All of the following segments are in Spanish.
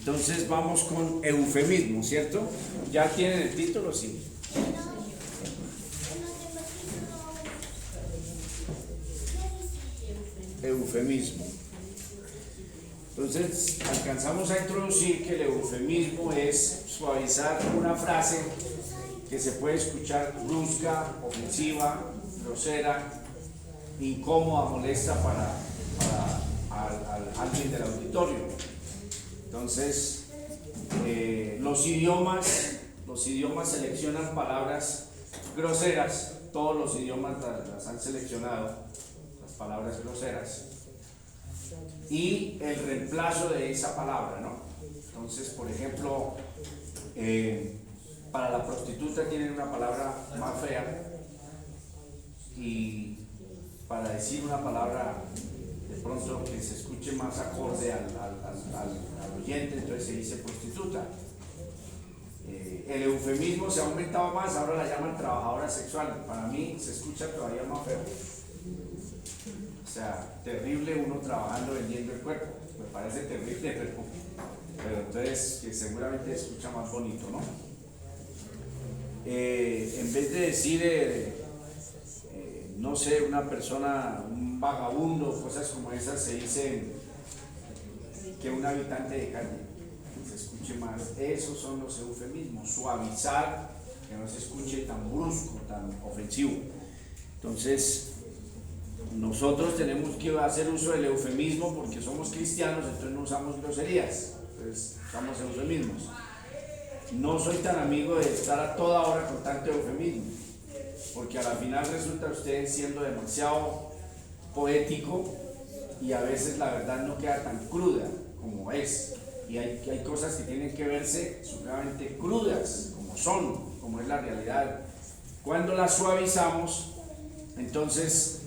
Entonces vamos con eufemismo, ¿cierto? ¿Ya tienen el título? Sí. Eufemismo. Entonces alcanzamos a introducir que el eufemismo es suavizar una frase que se puede escuchar brusca, ofensiva, grosera, incómoda, molesta para alguien del auditorio. Entonces los idiomas seleccionan palabras groseras, todos los idiomas las han seleccionado, las palabras groseras, y el reemplazo de esa palabra, ¿no? Entonces, por ejemplo, para la prostituta tienen una palabra más fea, y para decir una palabra de pronto que se escuche más acorde al oyente, entonces se dice prostituta. El eufemismo se ha aumentado más, ahora la llaman trabajadora sexual. Para mí se escucha todavía más feo. O sea, terrible uno trabajando vendiendo el cuerpo. Me parece terrible, pero entonces que seguramente se escucha más bonito, ¿no? En vez de decir, no sé, una persona, un vagabundo, cosas como esas, se dice que un habitante de calle, que se escuche más. Esos son los eufemismos, suavizar, que no se escuche tan brusco, tan ofensivo. Entonces, nosotros tenemos que hacer uso del eufemismo porque somos cristianos, entonces no usamos groserías, entonces usamos eufemismos. No soy tan amigo de estar a toda hora con tanto eufemismo, porque a la final resulta usted siendo demasiado poético y a veces la verdad no queda tan cruda como es, y hay cosas que tienen que verse supremamente crudas, como son, como es la realidad. Cuando las suavizamos, entonces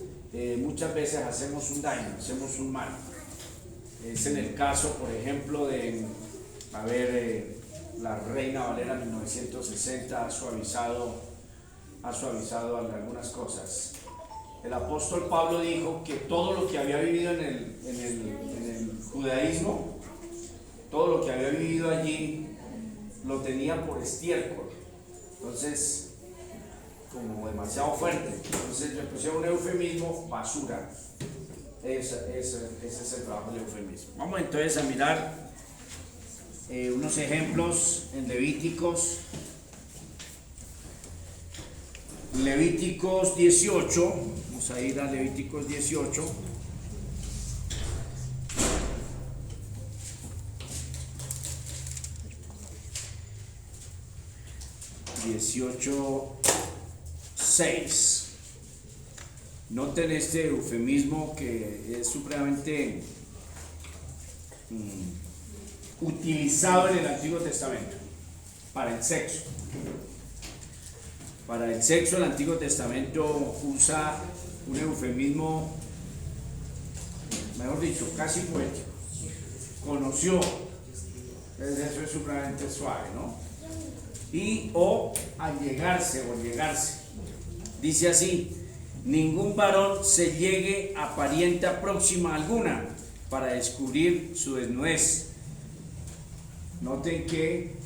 muchas veces hacemos un daño, hacemos un mal. Es en el caso, por ejemplo, de, la Reina Valera 1960 ha suavizado algunas cosas. El apóstol Pablo dijo que todo lo que había vivido en el judaísmo, todo lo que había vivido allí, lo tenía por estiércol. Entonces, como demasiado fuerte. Entonces le pusieron un eufemismo, basura. Ese es el trabajo del eufemismo. Vamos entonces a mirar unos ejemplos en Levíticos. Levíticos 18, vamos a ir a Levíticos 18. (18:6). Noten este eufemismo que es supremamente utilizado en el Antiguo Testamento para el sexo. Para el sexo el Antiguo Testamento usa un eufemismo, mejor dicho, casi poético. Conoció, eso es supremamente suave, ¿no? Y o allegarse o llegarse. Dice así: ningún varón se llegue a parienta próxima alguna para descubrir su desnudez. Noten que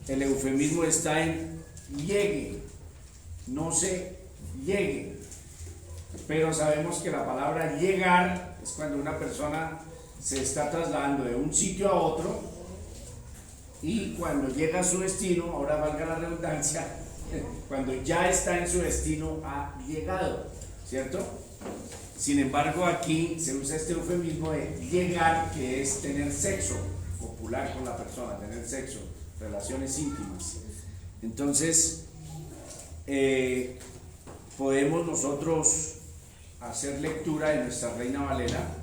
el eufemismo está en llegue, no se llegue. Pero sabemos que la palabra llegar es cuando una persona se está trasladando de un sitio a otro, y cuando llega a su destino, ahora valga la redundancia, cuando ya está en su destino ha llegado, ¿cierto? Sin embargo, aquí se usa este eufemismo de llegar, que es tener sexo popular con la persona, tener sexo, relaciones íntimas. Entonces, podemos nosotros hacer lectura de nuestra Reina Valera,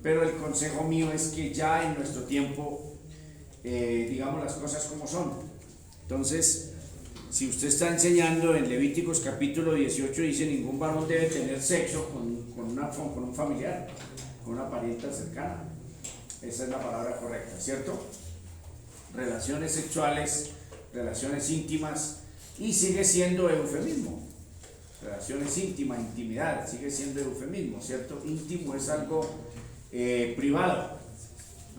pero el consejo mío es que ya en nuestro tiempo digamos las cosas como son. Entonces, si usted está enseñando en Levíticos capítulo 18, dice: ningún varón debe tener sexo con un familiar, con una parienta cercana. Esa es la palabra correcta, ¿cierto? Relaciones sexuales, relaciones íntimas, y sigue siendo eufemismo. Relaciones íntimas, intimidad, sigue siendo eufemismo, ¿cierto? Íntimo es algo privado,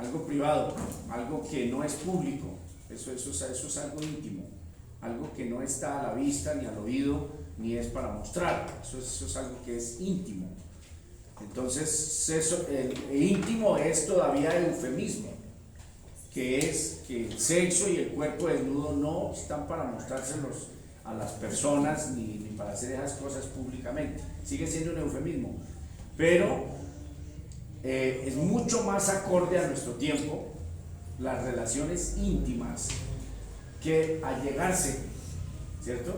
algo privado, algo que no es público, eso es algo íntimo, algo que no está a la vista ni al oído, ni es para mostrar, eso es algo que es íntimo. Entonces, el íntimo es todavía eufemismo, que es que el sexo y el cuerpo desnudo no están para mostrárselos a las personas ni para hacer esas cosas públicamente, sigue siendo un eufemismo, pero es mucho más acorde a nuestro tiempo las relaciones íntimas que allegarse, ¿cierto?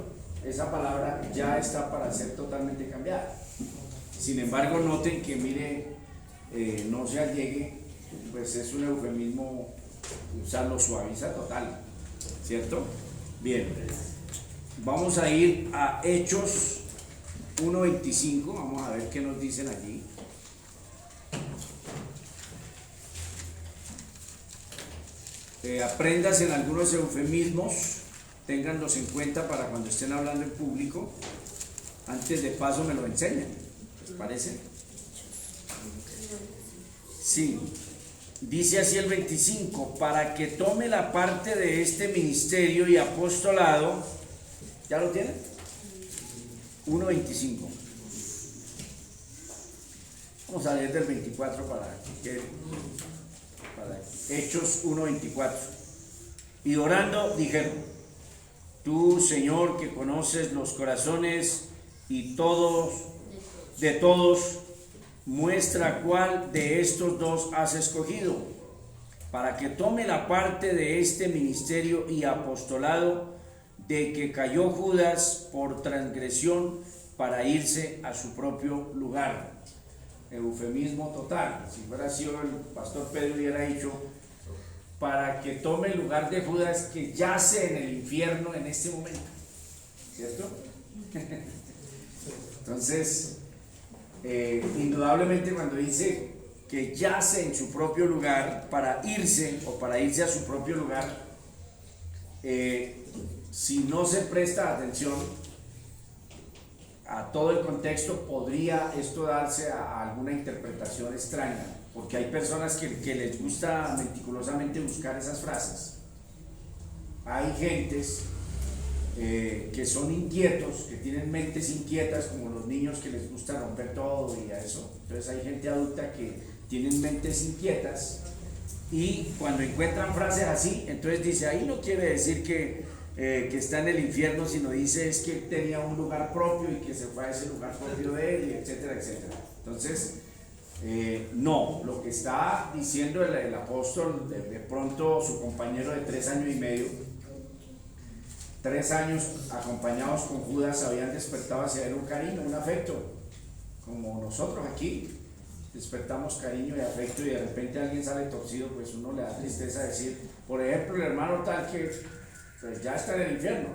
Esa palabra ya está para ser totalmente cambiada. Sin embargo, noten que mire, no se allegue, pues es un eufemismo, o sea, lo suaviza total, ¿cierto? Bien, vamos a ir a Hechos 1:25, vamos a ver qué nos dicen allí. Aprendas en algunos eufemismos, ténganlos en cuenta para cuando estén hablando en público. Antes de paso me lo enseñan, ¿les parece? Sí, dice así el 25: para que tome la parte de este ministerio y apostolado. ¿Ya lo tienen? 1:25. Vamos a leer del 24 para Hechos 1:24. Y orando dijeron: tú, Señor, que conoces los corazones y de todos, muestra cuál de estos dos has escogido, para que tome la parte de este ministerio y apostolado de que cayó Judas por transgresión para irse a su propio lugar. Eufemismo total. Si fuera sido el pastor Pedro, hubiera dicho: para que tome el lugar de Judas que yace en el infierno en este momento, ¿cierto? Entonces, indudablemente cuando dice que yace en su propio lugar para irse a su propio lugar, si no se presta atención a todo el contexto, podría esto darse a alguna interpretación extraña, porque hay personas que les gusta meticulosamente buscar esas frases. Hay gentes que son inquietos, que tienen mentes inquietas, como los niños que les gusta romper todo y a eso. Entonces hay gente adulta que tienen mentes inquietas y cuando encuentran frases así, entonces dice: ahí no quiere decir que está en el infierno, sino dice es que tenía un lugar propio y que se fue a ese lugar propio de él, y etcétera, etcétera. Entonces, no, lo que está diciendo el apóstol, de pronto su compañero de 3 años y medio, 3 años acompañados con Judas, habían despertado hacia él un cariño, un afecto, como nosotros aquí despertamos cariño y afecto, y de repente alguien sale torcido, pues uno le da tristeza decir, por ejemplo, el hermano tal que pues ya está en el infierno.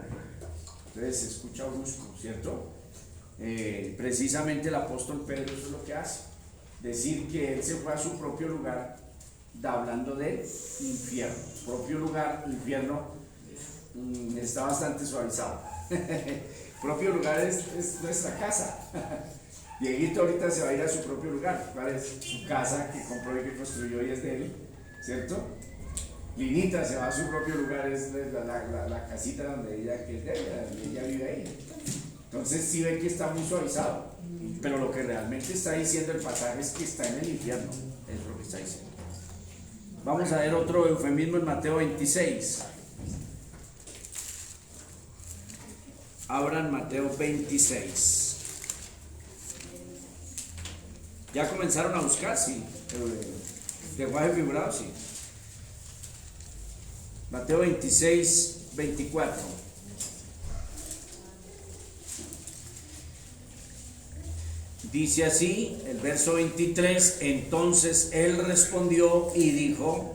Entonces se escucha brusco, ¿cierto? Precisamente el apóstol Pedro eso es lo que hace, decir que él se fue a su propio lugar, hablando de infierno. Propio lugar, infierno, está bastante suavizado. Propio lugar es nuestra casa. Dieguito ahorita se va a ir a su propio lugar. ¿Cuál es? Su casa que compró y que construyó y es de él, ¿cierto? Linita se va a su propio lugar, es la casita donde ella vive ahí. Entonces sí ve que está muy suavizado, pero lo que realmente está diciendo el pasaje es que está en el infierno, es lo que está diciendo. Vamos a ver otro eufemismo en Mateo 26. Abran Mateo 26. ¿Ya comenzaron a buscar? Sí. Lenguaje figurado, sí. Mateo 26, 24. Dice así, el verso 23: entonces él respondió y dijo: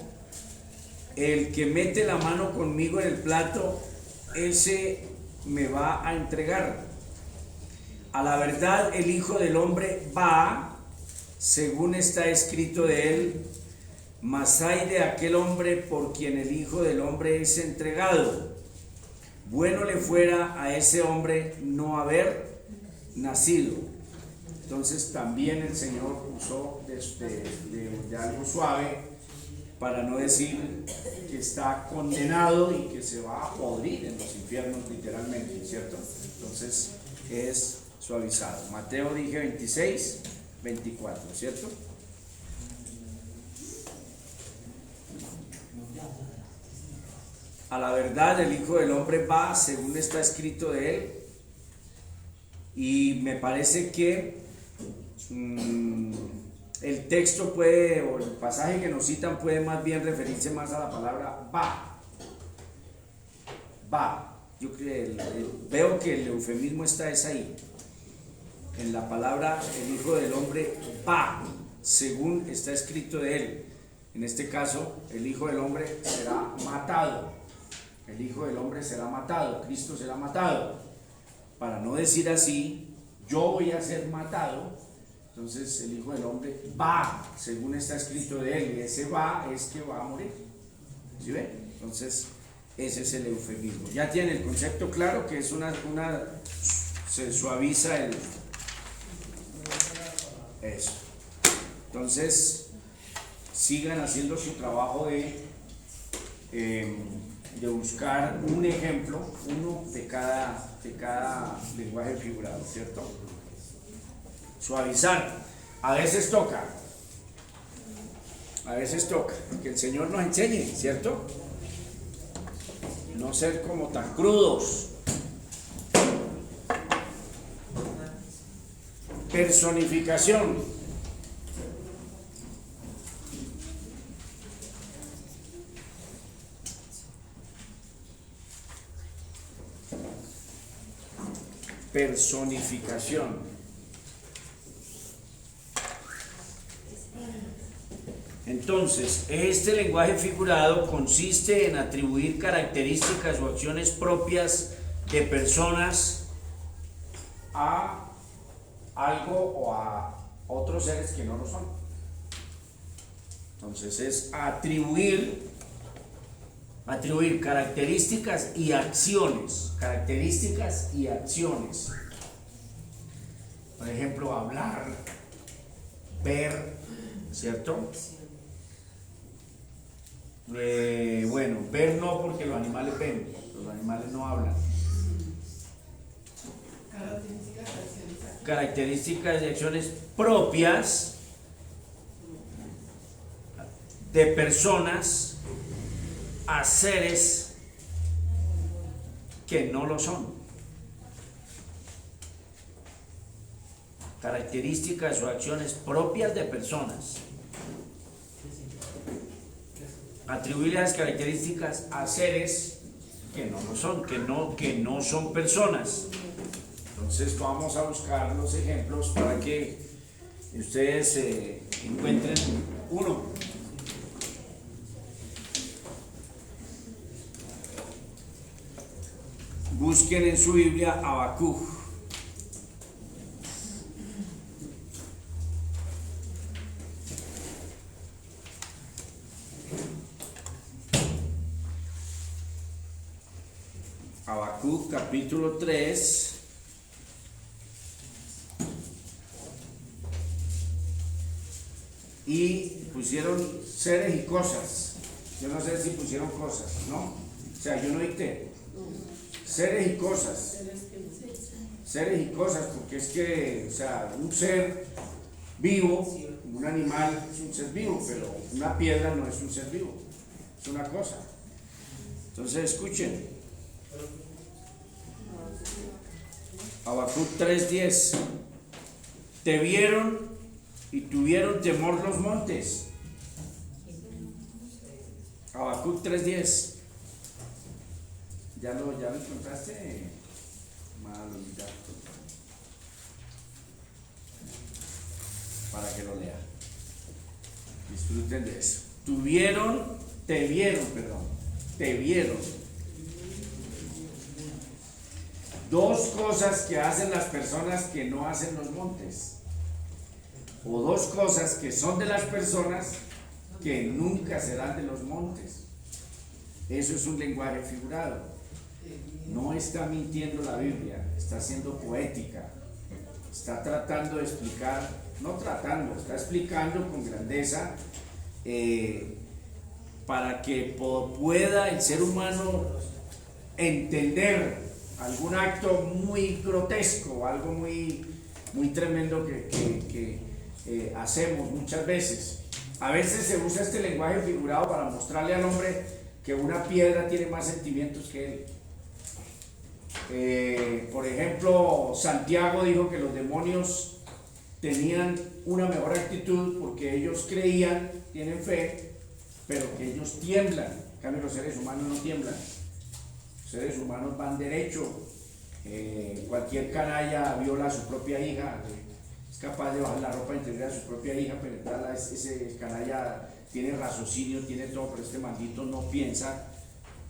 el que mete la mano conmigo en el plato, ese me va a entregar. A la verdad, el Hijo del Hombre va, según está escrito de él, mas hay de aquel hombre por quien el Hijo del Hombre es entregado. Bueno le fuera a ese hombre no haber nacido. Entonces también el Señor usó de algo suave para no decir que está condenado y que se va a podrir en los infiernos literalmente, ¿cierto? Entonces es suavizado. Mateo dije 26, 24, ¿cierto? A la verdad el Hijo del Hombre va según está escrito de él, y me parece que el texto puede, o el pasaje que nos citan puede más bien referirse más a la palabra va. Va. Yo veo que el eufemismo es ahí. En la palabra el Hijo del Hombre va, según está escrito de él. En este caso, el Hijo del Hombre será matado. El Hijo del Hombre será matado. Cristo será matado. Para no decir así, yo voy a ser matado. Entonces el Hijo del Hombre va, según está escrito de él, y ese va es que va a morir. ¿Sí ven? Entonces ese es el eufemismo. Ya tiene el concepto claro, que es se suaviza eso. Entonces sigan haciendo su trabajo de buscar un ejemplo, uno de cada lenguaje figurado, ¿cierto? Suavizar. A veces toca que el Señor nos enseñe, ¿cierto? No ser como tan crudos. Personificación. Personificación. Entonces, este lenguaje figurado consiste en atribuir características o acciones propias de personas a algo o a otros seres que no lo son. Entonces es atribuir características y acciones. Por ejemplo, hablar, ver, ¿cierto? Bueno, ver no, porque los animales ven, los animales no hablan. Características y acciones propias de personas a seres que no lo son. Características o acciones propias de personas. Atribuir las características a seres que no lo son, que no son personas. Entonces vamos a buscar los ejemplos para que ustedes encuentren uno. Busquen en su Biblia Habacuc. Habacuc capítulo 3. Y pusieron seres y cosas. Yo no sé si pusieron cosas, ¿no? O sea, yo no dicté. Seres y cosas. Seres y cosas, porque es que, o sea, un ser vivo, un animal es un ser vivo, pero una piedra no es un ser vivo, es una cosa. Entonces escuchen. Habacuc 3:10. Te vieron y tuvieron temor los montes. Habacuc 3:10. ¿Ya lo encontraste? Malo, ya. Para que lo lean. Disfruten de eso. Te vieron. Dos cosas que hacen las personas que no hacen los montes. O dos cosas que son de las personas que nunca serán de los montes. Eso es un lenguaje figurado. No está mintiendo la Biblia, está siendo poética. Está tratando de explicar, está explicando con grandeza para que pueda el ser humano entender algún acto muy grotesco, algo muy, muy tremendo que hacemos muchas veces. A veces se usa este lenguaje figurado para mostrarle al hombre que una piedra tiene más sentimientos que él. Por ejemplo, Santiago dijo que los demonios tenían una mejor actitud porque ellos creían, tienen fe, pero que ellos tiemblan. En cambio, los seres humanos no tiemblan. Los seres humanos van derecho. Cualquier canalla viola a su propia hija, es capaz de bajar la ropa interior a su propia hija, penetrarla. Ese canalla tiene raciocinio, tiene todo, pero este maldito no piensa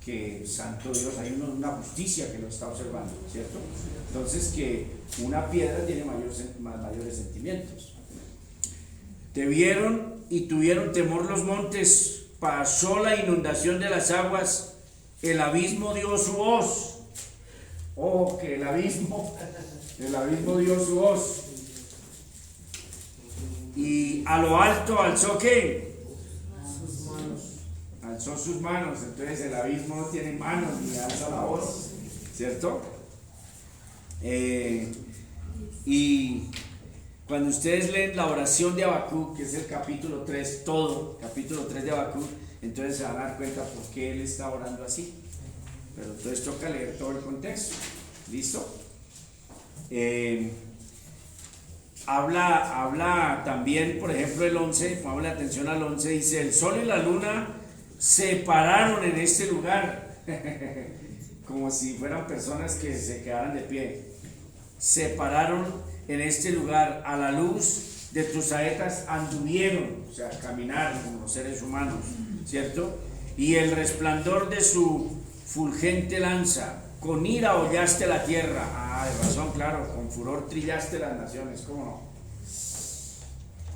que, santo Dios, hay una justicia que lo está observando, ¿cierto? Entonces, que una piedra tiene mayores sentimientos. Te vieron y tuvieron temor los montes, pasó la inundación de las aguas, el abismo dio su voz. Oh, que el abismo dio su voz. Y a lo alto alzó ¿qué? Sus manos. Alzó sus manos. Entonces el abismo no tiene manos ni alza la voz, ¿cierto? Y cuando ustedes leen la oración de Habacuc, que es el capítulo 3, todo capítulo 3 de Habacuc, entonces se van a dar cuenta por qué él está orando así. Pero entonces toca leer todo el contexto. ¿Listo? Habla también, por ejemplo, el 11, ponle atención al 11, dice: el sol y la luna se pararon en este lugar, como si fueran personas que se quedaran de pie. Se pararon en este lugar, a la luz de tus saetas anduvieron, o sea, caminaron como los seres humanos, ¿cierto? Y el resplandor de su fulgente lanza, con ira hollaste la tierra. Ah, de razón, claro, con furor trillaste las naciones, ¿cómo no?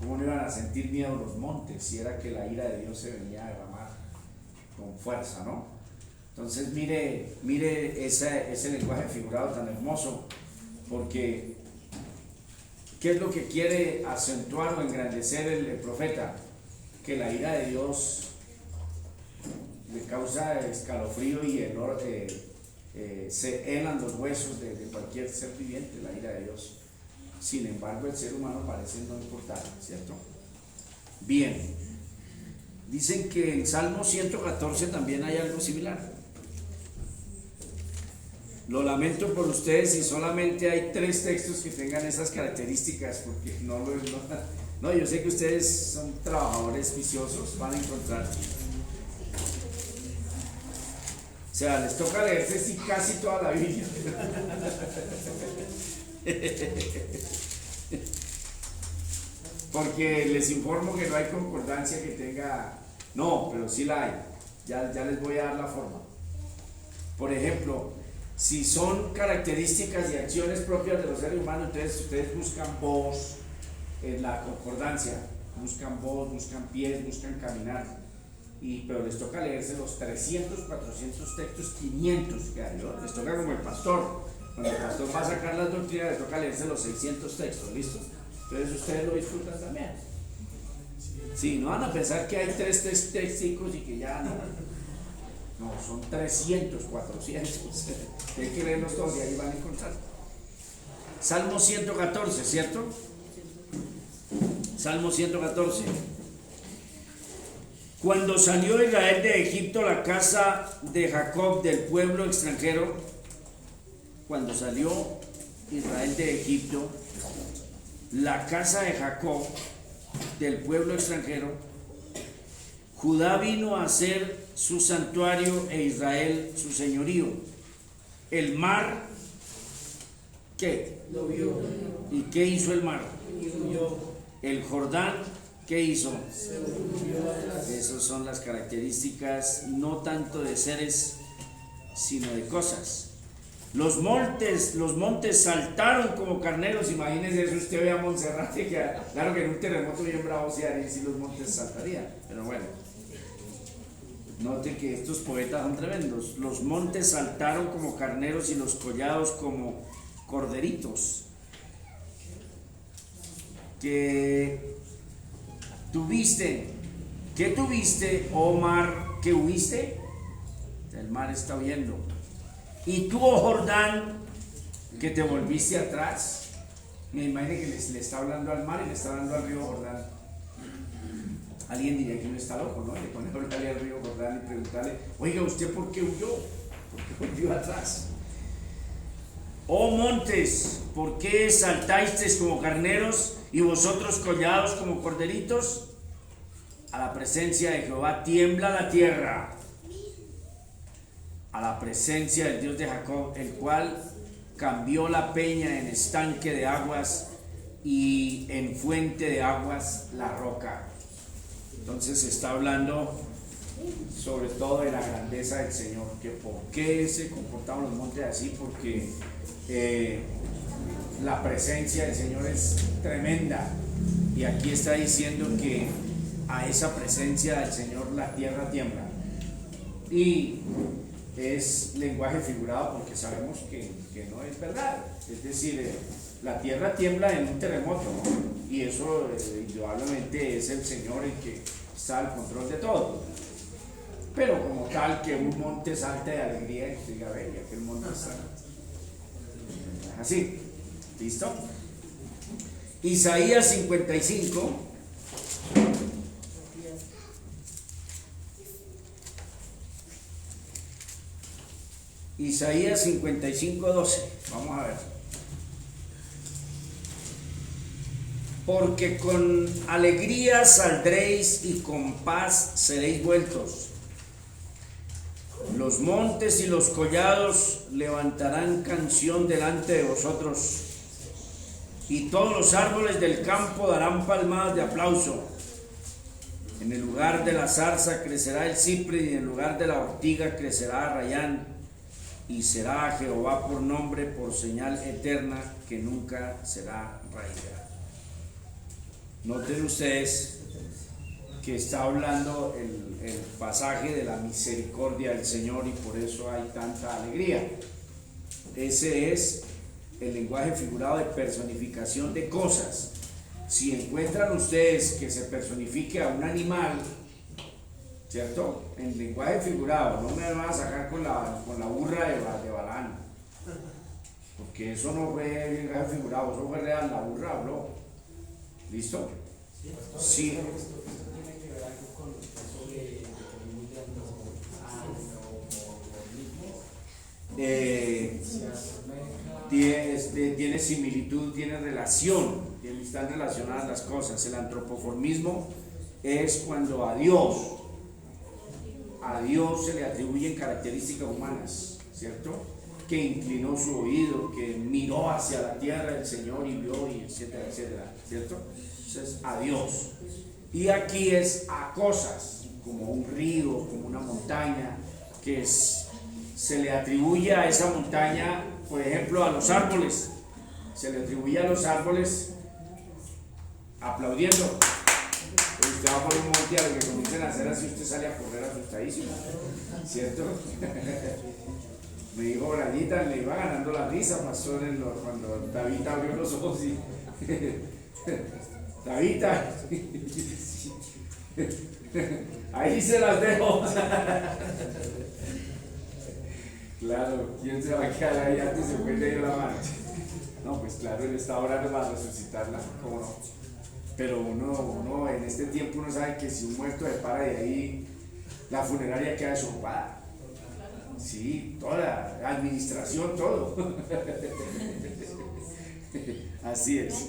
¿Cómo no iban a sentir miedo los montes si era que la ira de Dios se venía a derramar con fuerza, ¿no? Entonces mire ese lenguaje figurado tan hermoso, porque ¿qué es lo que quiere acentuar o engrandecer el profeta? Que la ira de Dios le causa escalofrío y se helan los huesos de cualquier ser viviente, la ira de Dios. Sin embargo, el ser humano parece no importar, ¿cierto? Bien, dicen que en Salmo 114 también hay algo similar. Lo lamento por ustedes si solamente hay 3 textos que tengan esas características, porque no, yo sé que ustedes son trabajadores viciosos, van a encontrar. O sea, les toca leerse casi toda la Biblia. Porque les informo que no hay concordancia que tenga. No, pero sí la hay. Ya les voy a dar la forma. Por ejemplo, si son características y acciones propias de los seres humanos, entonces ustedes buscan voz en la concordancia. Buscan voz, buscan pies, buscan caminar. Pero les toca leerse los 300, 400 textos, 500 que hay, ¿no? Les toca como el pastor. Cuando el pastor va a sacar las doctrinas, les toca leerse los 600 textos, ¿listo? Entonces ustedes lo disfrutan también. Sí, no van a pensar que hay 3 textos y que ya no. No, son 300, 400. Hay que leerlos todos y ahí van a encontrar. Salmo 114, ¿cierto? Salmo 114. Cuando salió Israel de Egipto, la casa de Jacob del pueblo extranjero, cuando salió Israel de Egipto, la casa de Jacob del pueblo extranjero, Judá vino a ser su santuario e Israel su señorío. El mar, ¿qué? Lo vio. ¿Y qué hizo el mar? Y huyó. El Jordán, ¿qué hizo? Se volvió atrás. Esas son las características no tanto de seres, sino de cosas. Los montes saltaron como carneros. Imagínense eso, usted ve a Monserrate, que claro que en un terremoto bien bravo se haría, si los montes saltarían, pero bueno. Note que estos poetas son tremendos. Los montes saltaron como carneros y los collados como corderitos. Que tuviste ¿Qué tuviste, oh mar, que huiste? El mar está huyendo. Y tú, oh Jordán, que te volviste atrás. Me imagino que le está hablando al mar y le está hablando al río Jordán. Alguien diría que no está loco, ¿no? Le pone a hablarle al río Jordán y preguntarle, oiga, ¿usted por qué huyó? ¿Por qué volvió atrás? Oh montes, ¿por qué saltasteis como carneros y vosotros collados como corderitos? A la presencia de Jehová tiembla la tierra, a la presencia del Dios de Jacob, el cual cambió la peña en estanque de aguas y en fuente de aguas la roca. Entonces está hablando sobre todo de la grandeza del Señor, que por qué se comportaban los montes así, porque la presencia del Señor es tremenda, y aquí está diciendo que a esa presencia del Señor la tierra tiembla, y es lenguaje figurado porque sabemos que no es verdad, es decir, la tierra tiembla en un terremoto, ¿no? Y eso indudablemente es el Señor el que está al control de todo. Pero como tal, que un monte salte de alegría y diga, venga, que el monte está así. ¿Listo? Isaías 55. Isaías 55, 12. Vamos a ver. Porque con alegría saldréis y con paz seréis vueltos. Los montes y los collados levantarán canción delante de vosotros, y todos los árboles del campo darán palmadas de aplauso. En el lugar de la zarza crecerá el cipre, y en el lugar de la ortiga crecerá rayán, y será a Jehová por nombre, por señal eterna que nunca será raída. Noten ustedes que está hablando el pasaje de la misericordia del Señor, y por eso hay tanta alegría. Ese es el lenguaje figurado de personificación de cosas. Si encuentran ustedes que se personifique a un animal, ¿cierto? En lenguaje figurado, no me van a sacar con la burra de Balaán, porque eso no fue lenguaje figurado, eso fue real, la burra habló. ¿Listo? Sí. Tiene similitud, tiene relación, están relacionadas las cosas. El antropoformismo es cuando a Dios se le atribuyen características humanas, ¿cierto? Que inclinó su oído, que miró hacia la tierra del Señor y vio, y etcétera, etcétera, ¿cierto? Entonces, a Dios. Y aquí es a cosas, como un río, como una montaña, que se le atribuye a esa montaña, por ejemplo, a los árboles. Se le atribuye a los árboles aplaudiendo. Usted va por un monte, a lo que comiencen a hacer así, usted sale a correr asustadísimo, ¿cierto? Me dijo Branita, le iba ganando la risa, pastor, cuando David abrió los ojos y David, ahí se las dejo. Claro, ¿quién se va a quedar ahí antes se fue de la mano? No, pues claro, él está orando para resucitarla, ¿cómo no? Pero uno en este tiempo uno sabe que si un muerto se para de ahí, la funeraria queda desocupada. Sí, toda la administración, todo. Así es.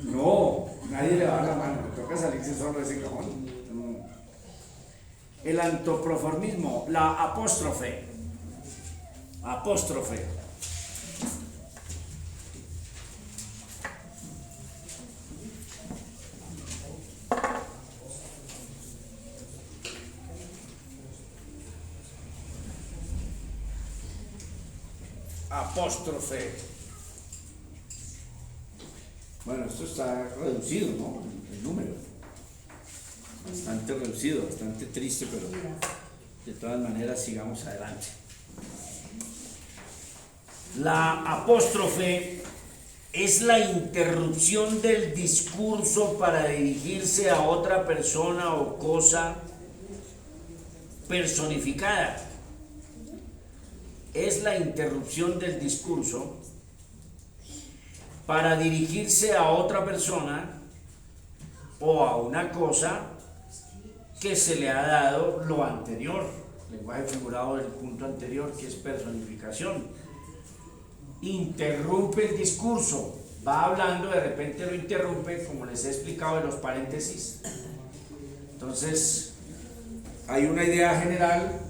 No, nadie le va a dar la mano, le toca salirse solo de ese cajón. El antropoformismo, la apóstrofe. Apóstrofe. Apóstrofe. Bueno, esto está reducido, ¿no? El número. Bastante reducido, bastante triste, pero de todas maneras sigamos adelante. La apóstrofe es la interrupción del discurso para dirigirse a otra persona o cosa personificada. Es la interrupción del discurso para dirigirse a otra persona o a una cosa que se le ha dado lo anterior, lenguaje figurado del punto anterior, que es personificación. Interrumpe el discurso, va hablando, de repente lo interrumpe, como les he explicado en los paréntesis. Entonces, hay una idea general,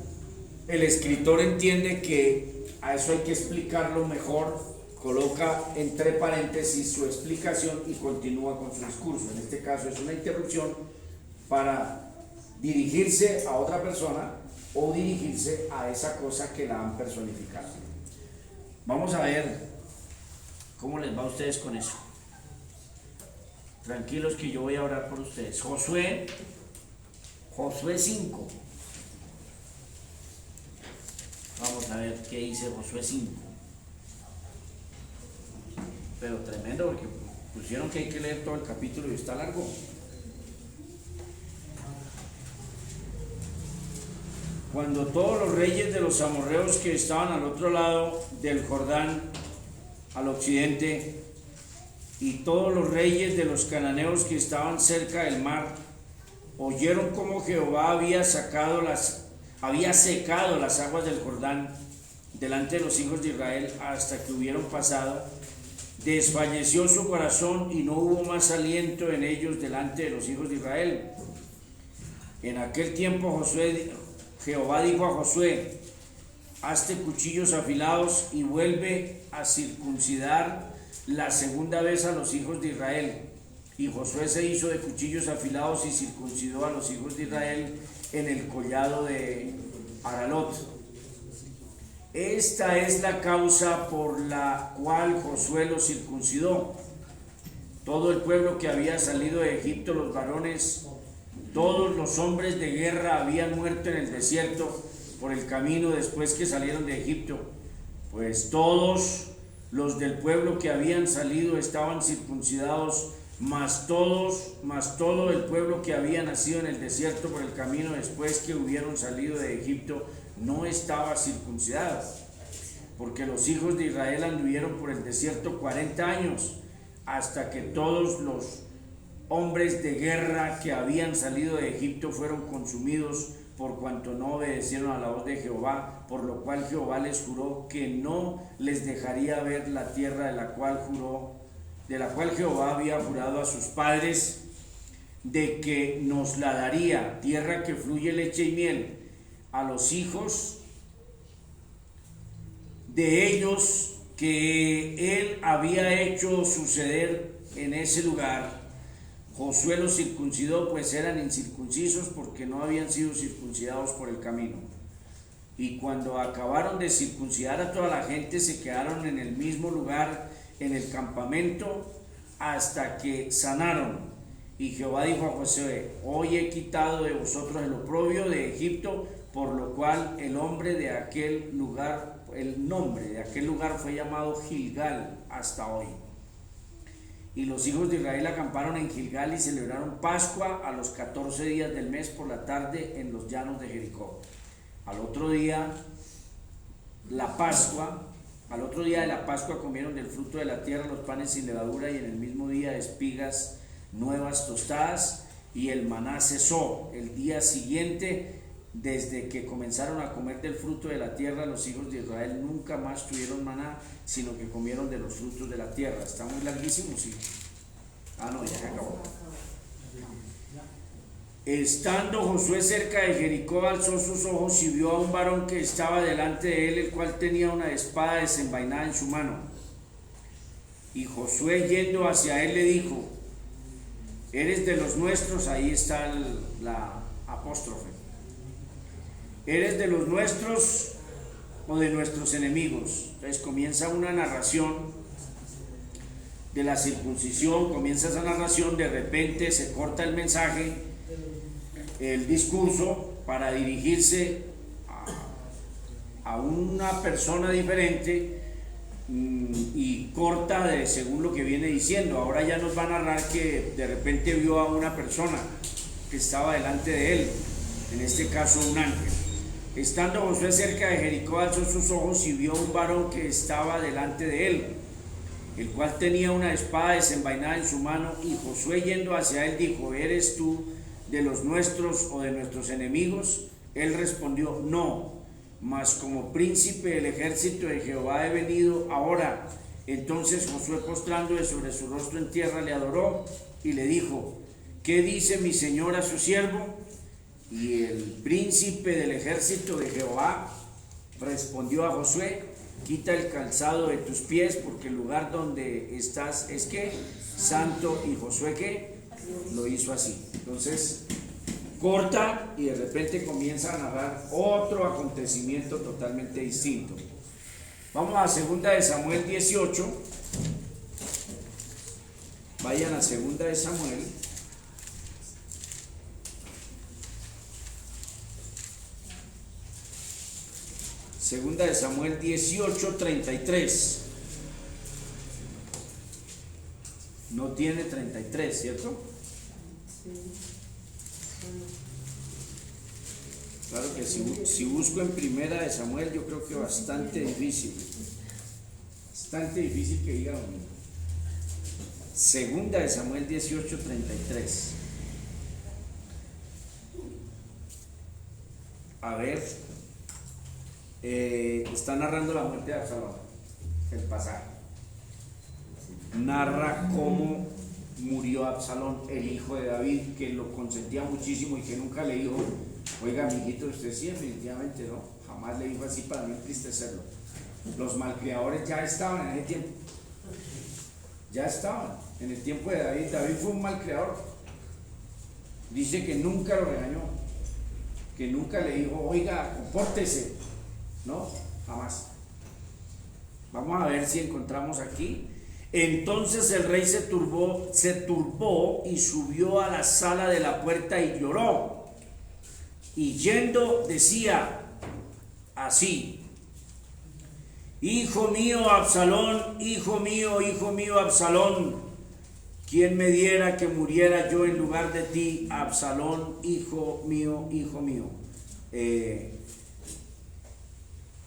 el escritor entiende que a eso hay que explicarlo mejor, coloca entre paréntesis su explicación y continúa con su discurso. En este caso es una interrupción para dirigirse a otra persona o dirigirse a esa cosa que la han personificado. Vamos a ver cómo les va a ustedes con eso. Tranquilos que yo voy a orar por ustedes. Josué 5. Vamos a ver qué dice Josué 5. Pero tremendo, porque pusieron que hay que leer todo el capítulo y está largo. Cuando todos los reyes de los amorreos que estaban al otro lado del Jordán, al occidente, y todos los reyes de los cananeos que estaban cerca del mar, oyeron cómo Jehová había secado las aguas del Jordán delante de los hijos de Israel hasta que hubieron pasado, desfalleció su corazón y no hubo más aliento en ellos delante de los hijos de Israel. En aquel tiempo Jehová dijo a Josué: hazte cuchillos afilados y vuelve a circuncidar la segunda vez a los hijos de Israel. Y Josué se hizo de cuchillos afilados y circuncidó a los hijos de Israel en el collado de Aralot. Esta es la causa por la cual Josué los circuncidó. Todo el pueblo que había salido de Egipto, los varones, todos los hombres de guerra habían muerto en el desierto por el camino después que salieron de Egipto, pues todos los del pueblo que habían salido estaban circuncidados, más todo el pueblo que había nacido en el desierto por el camino después que hubieron salido de Egipto no estaba circuncidado, porque los hijos de Israel anduvieron por el desierto 40 años, hasta que todos los hombres de guerra que habían salido de Egipto fueron consumidos por cuanto no obedecieron a la voz de Jehová, por lo cual Jehová les juró que no les dejaría ver la tierra de la cual Jehová había jurado a sus padres de que nos la daría, tierra que fluye leche y miel, a los hijos de ellos que él había hecho suceder en ese lugar. Josué los circuncidó, pues eran incircuncisos porque no habían sido circuncidados por el camino. Y cuando acabaron de circuncidar a toda la gente, se quedaron en el mismo lugar, en el campamento, hasta que sanaron. Y Jehová dijo a Josué: hoy he quitado de vosotros el oprobio de Egipto, por lo cual el nombre de aquel lugar fue llamado Gilgal hasta hoy. Y los hijos de Israel acamparon en Gilgal y celebraron Pascua a los 14 días del mes por la tarde en los llanos de Jericó. Al otro día de la Pascua comieron del fruto de la tierra los panes sin levadura, y en el mismo día espigas nuevas tostadas, y el maná cesó. El día siguiente, desde que comenzaron a comer del fruto de la tierra, los hijos de Israel nunca más tuvieron maná, sino que comieron de los frutos de la tierra. Está muy larguísimo, sí. No, ya se acabó. Estando Josué cerca de Jericó, alzó sus ojos y vio a un varón que estaba delante de él, el cual tenía una espada desenvainada en su mano. Y Josué, yendo hacia él, le dijo: ¿eres de los nuestros? Ahí está la apóstrofe. ¿Eres de los nuestros o de nuestros enemigos? Entonces comienza una narración de la circuncisión, comienza esa narración, de repente se corta el mensaje, el discurso, para dirigirse a una persona diferente, y corta según lo que viene diciendo. Ahora ya nos va a narrar que de repente vio a una persona que estaba delante de él, en este caso un ángel. Estando Josué cerca de Jericó, alzó sus ojos y vio un varón que estaba delante de él, el cual tenía una espada desenvainada en su mano, y Josué, yendo hacia él, dijo: ¿Eres tú de los nuestros o de nuestros enemigos? Él respondió: no, mas como príncipe del ejército de Jehová he venido ahora. Entonces Josué, postrándose sobre su rostro en tierra, le adoró y le dijo: ¿qué dice mi señor a su siervo? Y el príncipe del ejército de Jehová respondió a Josué: quita el calzado de tus pies, porque el lugar donde estás es que santo. Y Josué que lo hizo así. Entonces corta y de repente comienza a narrar otro acontecimiento totalmente distinto. Vamos a 2 de Samuel 18. Vayan a 2 de Samuel. Segunda de Samuel 18:33. No tiene 33, ¿cierto? Claro que si busco en Primera de Samuel, yo creo que bastante difícil que diga lo mismo. Segunda de Samuel 18:33. A ver, está narrando la muerte de Absalón, el pasaje. Narra cómo murió Absalón, el hijo de David, que lo consentía muchísimo y que nunca le dijo: oiga, mijito, usted sí, definitivamente no. Jamás le dijo así para no entristecerlo. Los malcriadores ya estaban en ese tiempo. Ya estaban. En el tiempo de David. David fue un malcriador. Dice que nunca lo regañó. Que nunca le dijo: oiga, compórtese. No, jamás. Vamos a ver si encontramos aquí. Entonces el rey se turbó y subió a la sala de la puerta y lloró. Y yendo decía así: hijo mío Absalón, hijo mío Absalón, ¿quién me diera que muriera yo en lugar de ti, Absalón, hijo mío, hijo mío?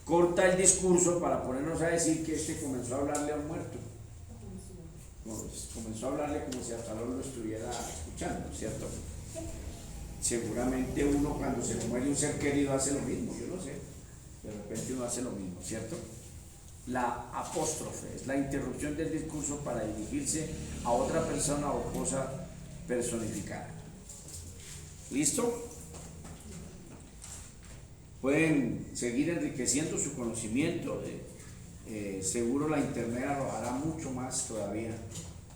Corta el discurso para ponernos a decir que comenzó a hablarle a un muerto. Comenzó a hablarle como si Absalón lo estuviera escuchando, ¿cierto? Seguramente uno, cuando se muere un ser querido, hace lo mismo, yo no sé. De repente uno hace lo mismo, ¿cierto? La apóstrofe es la interrupción del discurso para dirigirse a otra persona o cosa personificada. ¿Listo? Pueden seguir enriqueciendo su conocimiento. Seguro la internet arrojará mucho más todavía.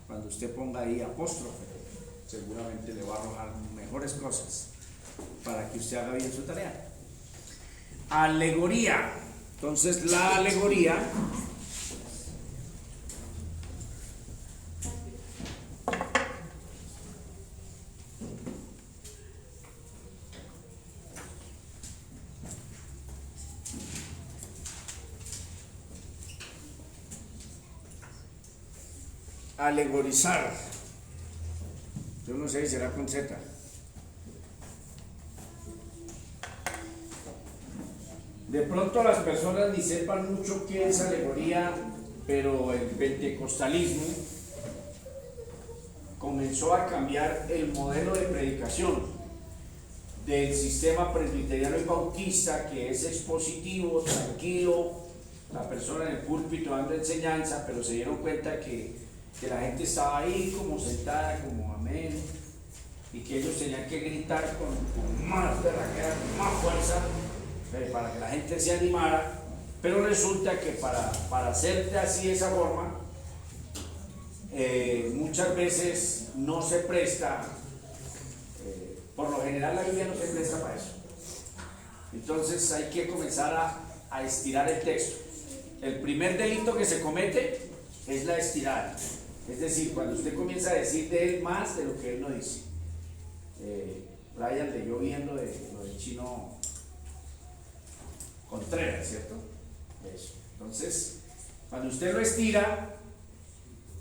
Cuando usted ponga ahí apóstrofe, seguramente le va a arrojar mejores cosas para que usted haga bien su tarea. Alegoría. Entonces la alegoría alegorizar, yo no sé si será con Z. De pronto las personas ni sepan mucho qué es alegoría, pero el pentecostalismo comenzó a cambiar el modelo de predicación del sistema presbiteriano y bautista, que es expositivo, tranquilo, la persona en el púlpito dando enseñanza, pero se dieron cuenta que la gente estaba ahí como sentada, como amén, y que ellos tenían que gritar con más berraquera, con más fuerza, para que la gente se animara. Pero resulta que para hacer así de esa forma, muchas veces no se presta, por lo general la Biblia no se presta para eso. Entonces hay que comenzar a estirar el texto. El primer delito que se comete es la estirada. Es decir, cuando usted comienza a decir de él más de lo que él no dice. Brian leyó viendo de lo del chino Contreras, ¿cierto? Eso. Entonces, Cuando usted lo estira,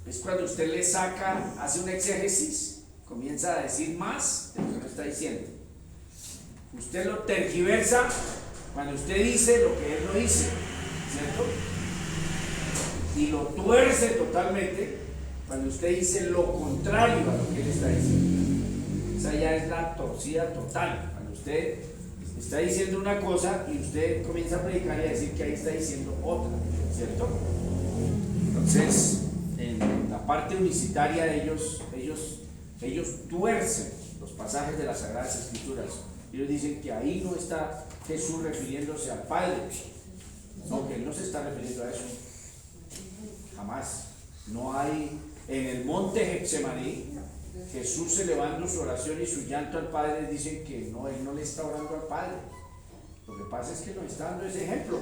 es cuando usted le saca, hace un exégesis, comienza a decir más de lo que no está diciendo. Usted lo tergiversa cuando usted dice lo que él no dice, ¿cierto? Y lo tuerce totalmente cuando usted dice lo contrario a lo que él está diciendo. Esa ya es la torcida total. Cuando usted está diciendo una cosa y usted comienza a predicar y a decir que ahí está diciendo otra, ¿cierto? Entonces, en la parte unicitaria ellos tuercen los pasajes de las Sagradas Escrituras. Ellos dicen que ahí no está Jesús refiriéndose al Padre. No, que él no se está refiriendo a eso. Jamás. No hay en el monte Getsemaní, Jesús elevando su oración y su llanto al Padre, dicen que no, él no le está orando al Padre. Lo que pasa es que nos está dando ese ejemplo.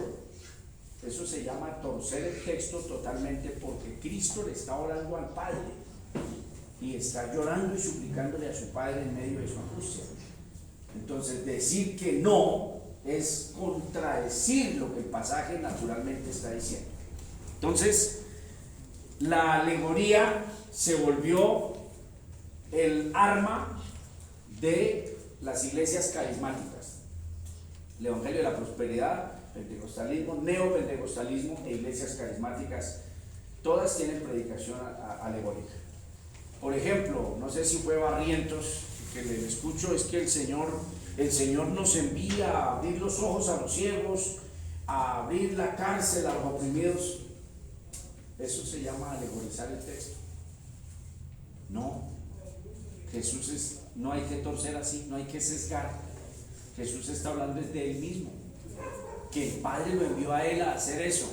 Eso se llama torcer el texto totalmente, porque Cristo le está orando al Padre y está llorando y suplicándole a su Padre en medio de su angustia. Entonces, decir que no es contradecir lo que el pasaje naturalmente está diciendo. Entonces, la alegoría se volvió el arma de las iglesias carismáticas. El Evangelio de la Prosperidad, pentecostalismo, neopentecostalismo e iglesias carismáticas, todas tienen predicación alegórica. Por ejemplo, no sé si fue Barrientos, que le escucho, es que el Señor nos envía a abrir los ojos a los ciegos, a abrir la cárcel a los oprimidos. Eso se llama alegorizar el texto. No, no hay que torcer así, no hay que sesgar. Jesús está hablando de él mismo, que el Padre lo envió a él a hacer eso.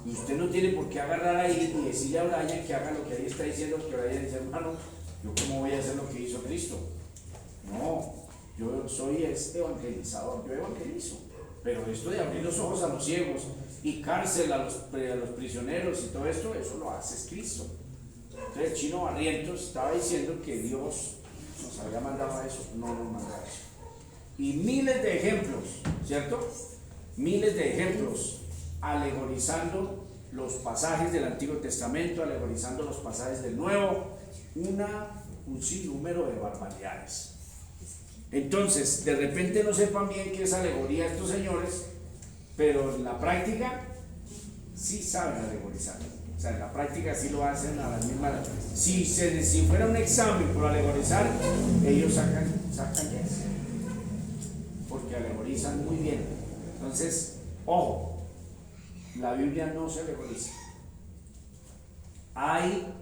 Y usted no tiene por qué agarrar ahí y decirle a Brian que haga lo que ahí está diciendo, que Brian dice, hermano, yo cómo voy a hacer lo que hizo Cristo. No, yo soy evangelizador, yo evangelizo. Pero esto de abrir los ojos a los ciegos y cárcel a los prisioneros y todo esto, eso lo hace Cristo. Entonces el chino Barrientos estaba diciendo que Dios nos había mandado a eso, no nos mandó a eso. Y miles de ejemplos, ¿cierto? Miles de ejemplos alegorizando los pasajes del Antiguo Testamento, alegorizando los pasajes del Nuevo, un sinnúmero de barbaridades. Entonces, de repente no sepan bien qué es alegoría estos señores, pero en la práctica sí saben alegorizar. O sea, en la práctica sí lo hacen a las mismas. Si fuera un examen por alegorizar, ellos sacan 10, porque alegorizan muy bien. Entonces, ojo, la Biblia no se alegoriza. Hay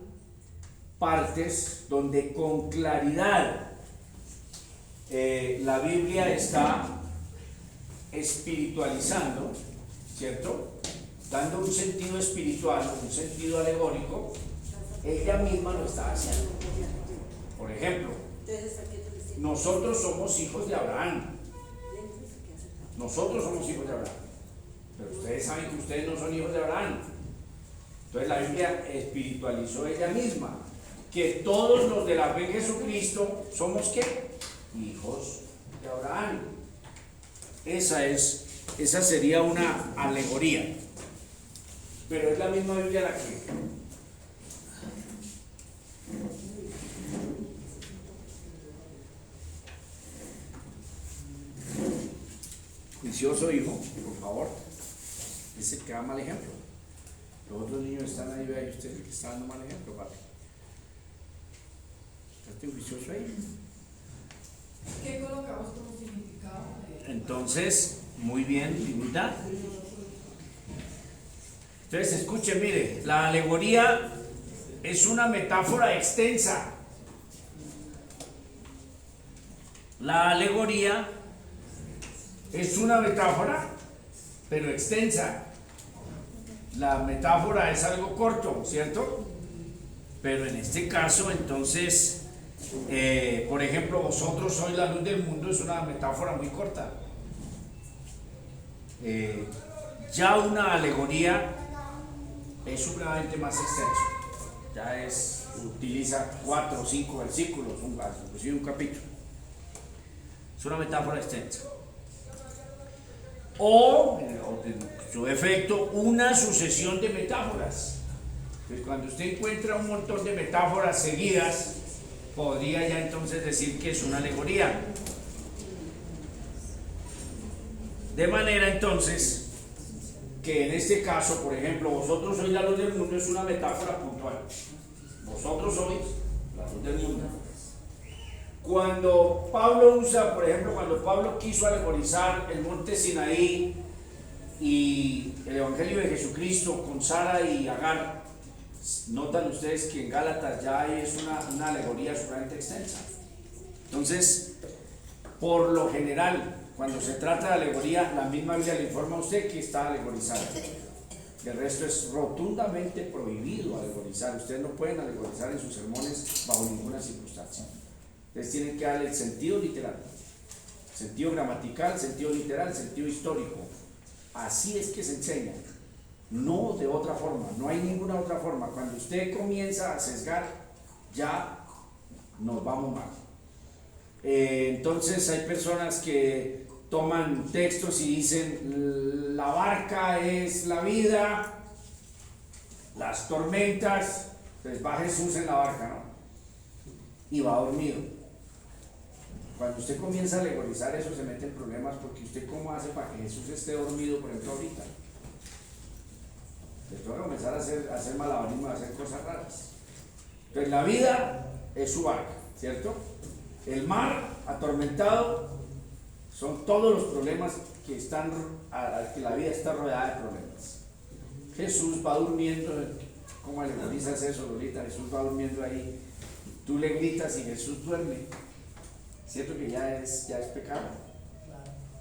partes donde con claridad la Biblia está espiritualizando, ¿cierto? Dando un sentido espiritual, un sentido alegórico. Ella misma lo está haciendo. Por ejemplo, nosotros somos hijos de Abraham. Nosotros somos hijos de Abraham. Pero ustedes saben que ustedes no son hijos de Abraham. Entonces la Biblia espiritualizó ella misma, que todos los de la fe en Jesucristo somos ¿qué? Hijos de Abraham. Esa sería una alegoría. Pero es la misma Biblia la que juicioso hijo, por favor, es el que da mal ejemplo. Los otros niños están ahí, vea, y usted es el que está dando mal ejemplo, papi. ¿Estás juicioso ahí? ¿Qué colocamos como significado? Entonces, muy bien, dignidad. Entonces, escuchen, mire, la alegoría es una metáfora extensa. La alegoría es una metáfora, pero extensa. La metáfora es algo corto, ¿cierto? Pero en este caso, entonces, por ejemplo, vosotros sois la luz del mundo, es una metáfora muy corta. Ya una alegoría es supremamente más extenso. Ya utiliza 4 o 5 versículos, inclusive un capítulo. Es una metáfora extensa. o en su defecto, una sucesión de metáforas. Entonces, cuando usted encuentra un montón de metáforas seguidas, podría ya entonces decir que es una alegoría. De manera entonces que en este caso, por ejemplo, vosotros sois la luz del mundo es una metáfora puntual. Vosotros sois la luz del mundo. Cuando Pablo usa, por ejemplo, cuando Pablo quiso alegorizar el monte Sinaí y el Evangelio de Jesucristo con Sara y Agar, notan ustedes que en Gálatas ya es una alegoría sumamente extensa. Entonces, por lo general, cuando se trata de alegoría, la misma Biblia le informa a usted que está alegorizada. El resto es rotundamente prohibido alegorizar. Ustedes no pueden alegorizar en sus sermones bajo ninguna circunstancia. Ustedes tienen que darle el sentido literal, sentido gramatical, sentido literal, sentido histórico. Así es que se enseña, no de otra forma, no hay ninguna otra forma. Cuando usted comienza a sesgar, ya nos vamos mal. Entonces hay personas que toman textos y dicen la barca es la vida, las tormentas, entonces va Jesús en la barca, ¿no? Y va dormido. Cuando usted comienza a alegorizar eso se mete en problemas, porque usted cómo hace para que Jesús esté dormido, por ejemplo, ahorita. Entonces va a comenzar a hacer malabarismo, a hacer cosas raras. Entonces la vida es su barca, ¿cierto? El mar atormentado son todos los problemas que que la vida está rodeada de problemas. Jesús va durmiendo. ¿Cómo alegorizas eso, Lolita? Jesús va durmiendo ahí, tú le gritas y Jesús duerme. Cierto que ya es pecado,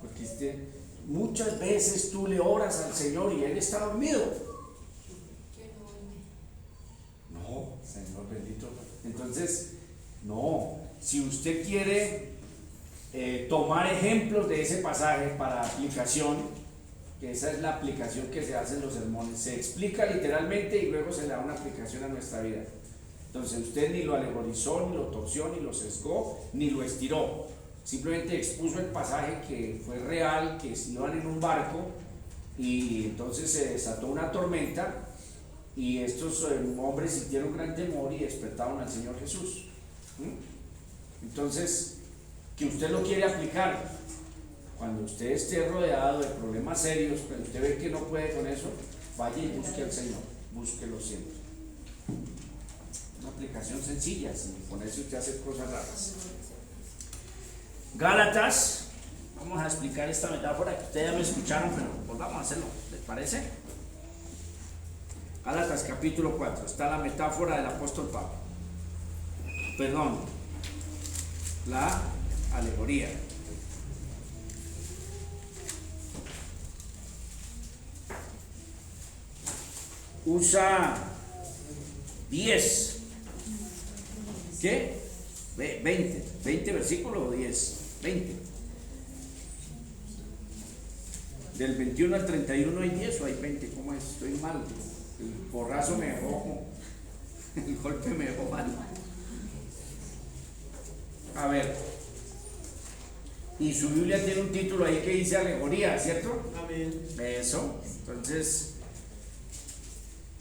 porque muchas veces tú le oras al Señor y Él está dormido. No, Señor bendito. Entonces, no. Si usted quiere tomar ejemplos de ese pasaje para aplicación, que esa es la aplicación que se hace en los sermones, se explica literalmente y luego se le da una aplicación a nuestra vida. Entonces usted ni lo alegorizó, ni lo torció, ni lo sesgó, ni lo estiró. Simplemente expuso el pasaje que fue real, que iban en un barco y entonces se desató una tormenta y estos hombres sintieron gran temor y despertaron al Señor Jesús. Entonces, que usted lo quiere aplicar, cuando usted esté rodeado de problemas serios, pero usted ve que no puede con eso, vaya y busque al Señor, búsquelo siempre. Una aplicación sencilla, sin ponerse usted a hacer cosas raras. Gálatas, vamos a explicar esta metáfora que ustedes ya me escucharon, pero volvamos a hacerlo, ¿les parece? Gálatas capítulo 4, está la metáfora del apóstol Pablo. Perdón, la alegoría. Usa 10. ¿Qué? 20 versículos o 10. 20. Del 21 al 31 hay 10 o hay 20. ¿Cómo es? Estoy mal. El porrazo me dejó. El golpe me dejó mal. A ver. Y su Biblia tiene un título ahí que dice alegoría, ¿cierto? Amén. Eso. Entonces,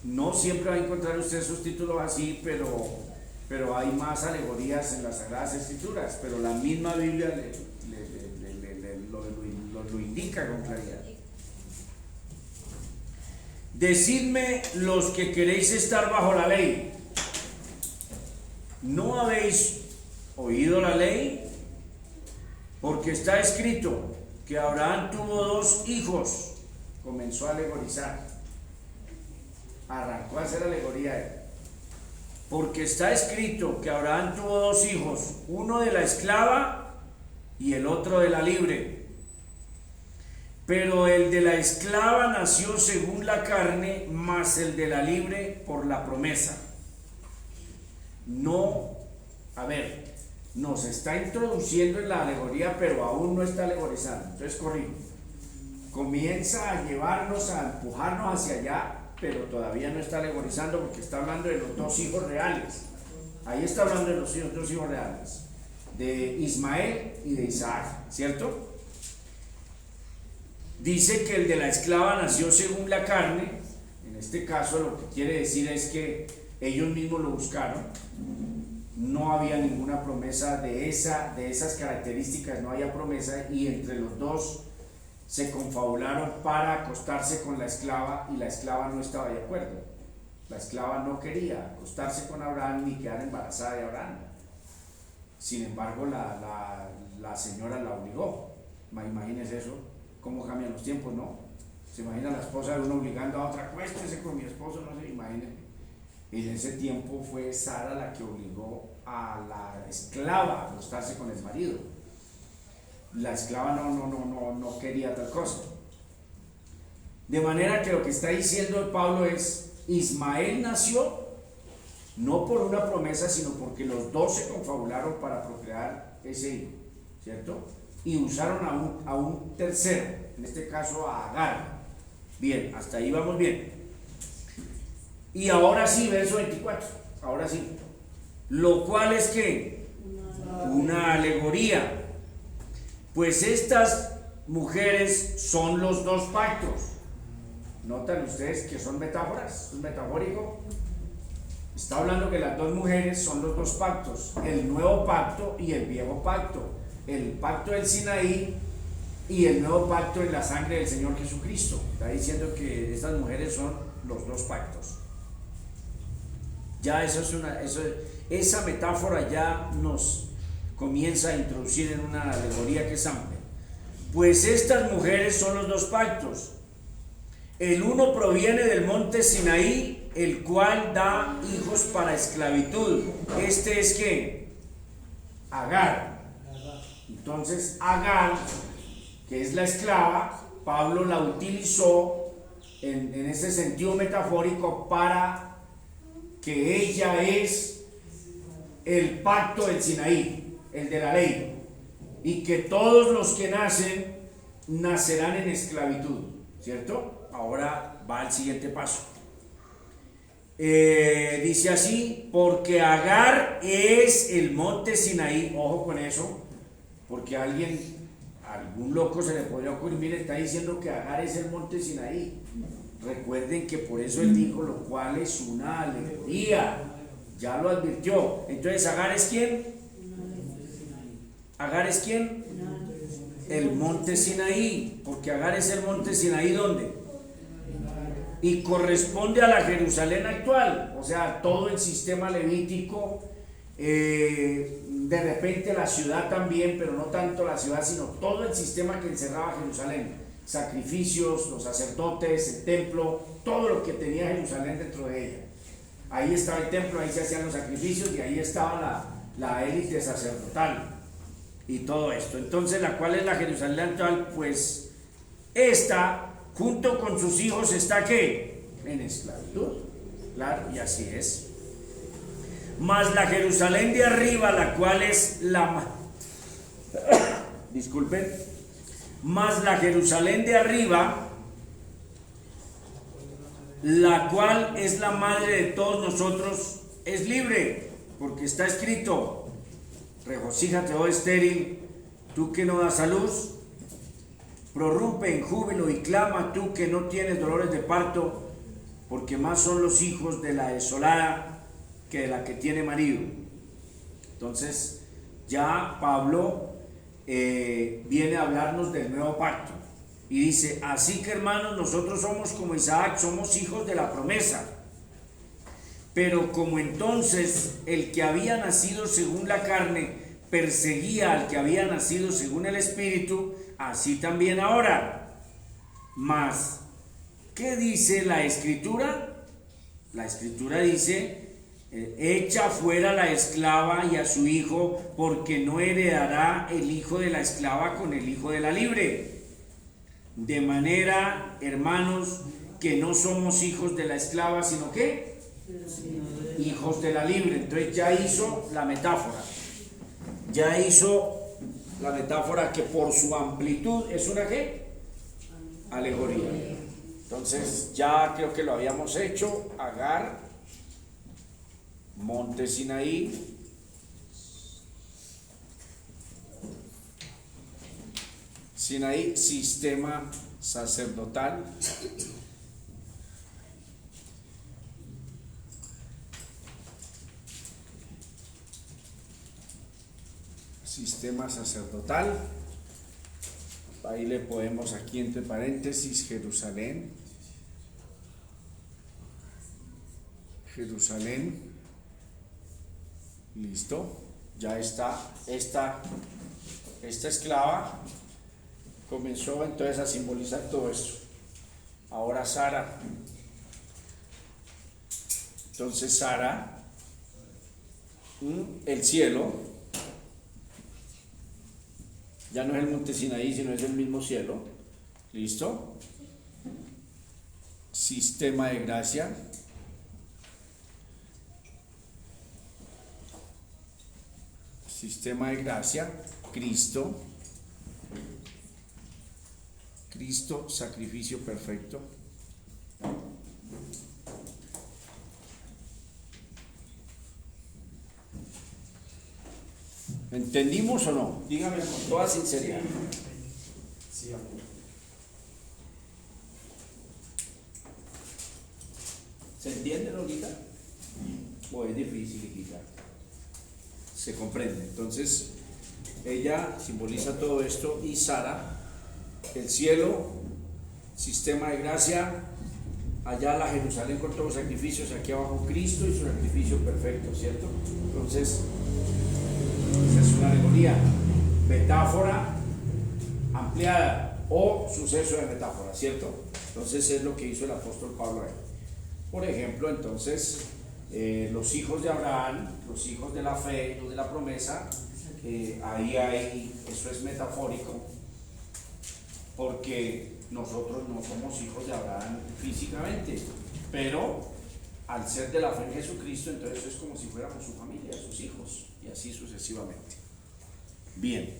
no siempre va a encontrar usted sus títulos así, pero hay más alegorías en las Sagradas Escrituras, pero la misma Biblia lo indica con claridad. Decidme los que queréis estar bajo la ley, ¿no habéis oído la ley? Porque está escrito que Abraham tuvo 2 hijos. Comenzó a alegorizar, arrancó a hacer alegoría él. Porque está escrito que Abraham tuvo 2 hijos, uno de la esclava y el otro de la libre. Pero el de la esclava nació según la carne, mas el de la libre por la promesa. No, a ver, nos está introduciendo en la alegoría, pero aún no está alegorizando. Entonces corrijo. Comienza a llevarnos, a empujarnos hacia allá, pero todavía no está alegorizando porque está hablando de los 2 hijos reales. Ahí está hablando de los 2 hijos reales, de Ismael y de Isaac, ¿cierto? Dice que el de la esclava nació según la carne. En este caso lo que quiere decir es que ellos mismos lo buscaron. No había ninguna promesa de esas características, no había promesa, y entre los dos se confabularon para acostarse con la esclava, y la esclava no estaba de acuerdo. La esclava no quería acostarse con Abraham ni quedar embarazada de Abraham. Sin embargo, la señora la obligó. Imagínense eso, cómo cambian los tiempos, ¿no? Se imagina la esposa de uno obligando a otra, acuéstese con mi esposo, no se imaginen. Y en ese tiempo fue Sara la que obligó a la esclava a acostarse con el marido. La esclava no quería tal cosa. De manera que lo que está diciendo Pablo es: Ismael nació no por una promesa, sino porque los dos se confabularon para procrear ese hijo, ¿cierto? Y usaron a un tercero, en este caso a Agar. Bien, hasta ahí vamos bien. Y ahora sí, verso 24, ahora sí. Lo cual es que una alegoría. Pues estas mujeres son los dos pactos. ¿Notan ustedes que son metáforas? ¿Es metafórico? Está hablando que las dos mujeres son los dos pactos, el nuevo pacto y el viejo pacto, el pacto del Sinaí y el nuevo pacto en la sangre del Señor Jesucristo. Está diciendo que estas mujeres son los dos pactos. Ya esa metáfora ya nos comienza a introducir en una alegoría que es amplia. Pues estas mujeres son los dos pactos. El uno proviene del monte Sinaí, el cual da hijos para esclavitud. Este es ¿qué? Agar. Entonces Agar, que es la esclava, Pablo la utilizó en ese sentido metafórico para que ella es el pacto del Sinaí, el de la ley, y que todos los que nacen nacerán en esclavitud, ¿cierto? Ahora va al siguiente paso. Dice así: porque Agar es el monte Sinaí. Ojo con eso, porque algún loco se le podría ocurrir, mire, está diciendo que Agar es el monte Sinaí. Recuerden que por eso él dijo, lo cual es una alegoría, ya lo advirtió. Entonces, ¿Agar es quién? ¿Agar es quién? El monte Sinaí, porque Agar es el monte Sinaí, ¿dónde? Y corresponde a la Jerusalén actual, o sea, todo el sistema levítico, de repente la ciudad también, pero no tanto la ciudad, sino todo el sistema que encerraba Jerusalén. Sacrificios, los sacerdotes, el templo, todo lo que tenía Jerusalén dentro de ella. Ahí estaba el templo, ahí se hacían los sacrificios y ahí estaba la élite sacerdotal y todo esto. Entonces, ¿la cual es la Jerusalén actual? Pues esta, junto con sus hijos, está ¿qué? En esclavitud. Claro, y así es. Mas la Jerusalén de arriba, la cual es disculpen. Mas la Jerusalén de arriba, la cual es la madre de todos nosotros, es libre, porque está escrito: regocíjate, oh estéril, tú que no das a luz, prorrumpe en júbilo y clama, tú que no tienes dolores de parto, porque más son los hijos de la desolada que de la que tiene marido. Entonces, ya Pablo viene a hablarnos del nuevo pacto y dice: así que, hermanos, nosotros somos como Isaac, somos hijos de la promesa. Pero como entonces el que había nacido según la carne perseguía al que había nacido según el Espíritu, así también ahora. Mas, ¿qué dice la Escritura? La Escritura dice: echa fuera la esclava y a su hijo, porque no heredará el hijo de la esclava con el hijo de la libre. De manera, hermanos, que no somos hijos de la esclava, sino que hijos de la libre. Entonces ya hizo la metáfora. Ya hizo la metáfora que por su amplitud es una ¿qué? Alegoría. Entonces ya creo que lo habíamos hecho. Agar, monte Sinaí, sistema sacerdotal. Sistema sacerdotal. Ahí le podemos aquí entre paréntesis Jerusalén. Jerusalén. Listo. Ya está. Esta esclava comenzó entonces a simbolizar todo esto. Ahora Sara. Entonces Sara, el cielo. Ya no es el monte Sinaí, sino es el mismo cielo. ¿Listo? Sistema de gracia. Sistema de gracia. Cristo. Cristo, sacrificio perfecto. ¿Entendimos o no? Dígame con toda sinceridad. Sí, amor. ¿Se entiende, Lolita? ¿O es difícil, hijita? Se comprende. Entonces, ella simboliza todo esto y Sara, el cielo, sistema de gracia, allá la Jerusalén con todos los sacrificios, aquí abajo Cristo y su sacrificio perfecto, ¿cierto? Entonces, esa es una alegoría, metáfora ampliada o suceso de metáfora, ¿cierto? Entonces es lo que hizo el apóstol Pablo ahí. Por ejemplo, entonces, los hijos de Abraham, los hijos de la fe, los de la promesa, ahí hay, eso es metafórico, porque nosotros no somos hijos de Abraham físicamente, pero al ser de la fe en Jesucristo, entonces es como si fuéramos su familia, sus hijos, y así sucesivamente. Bien,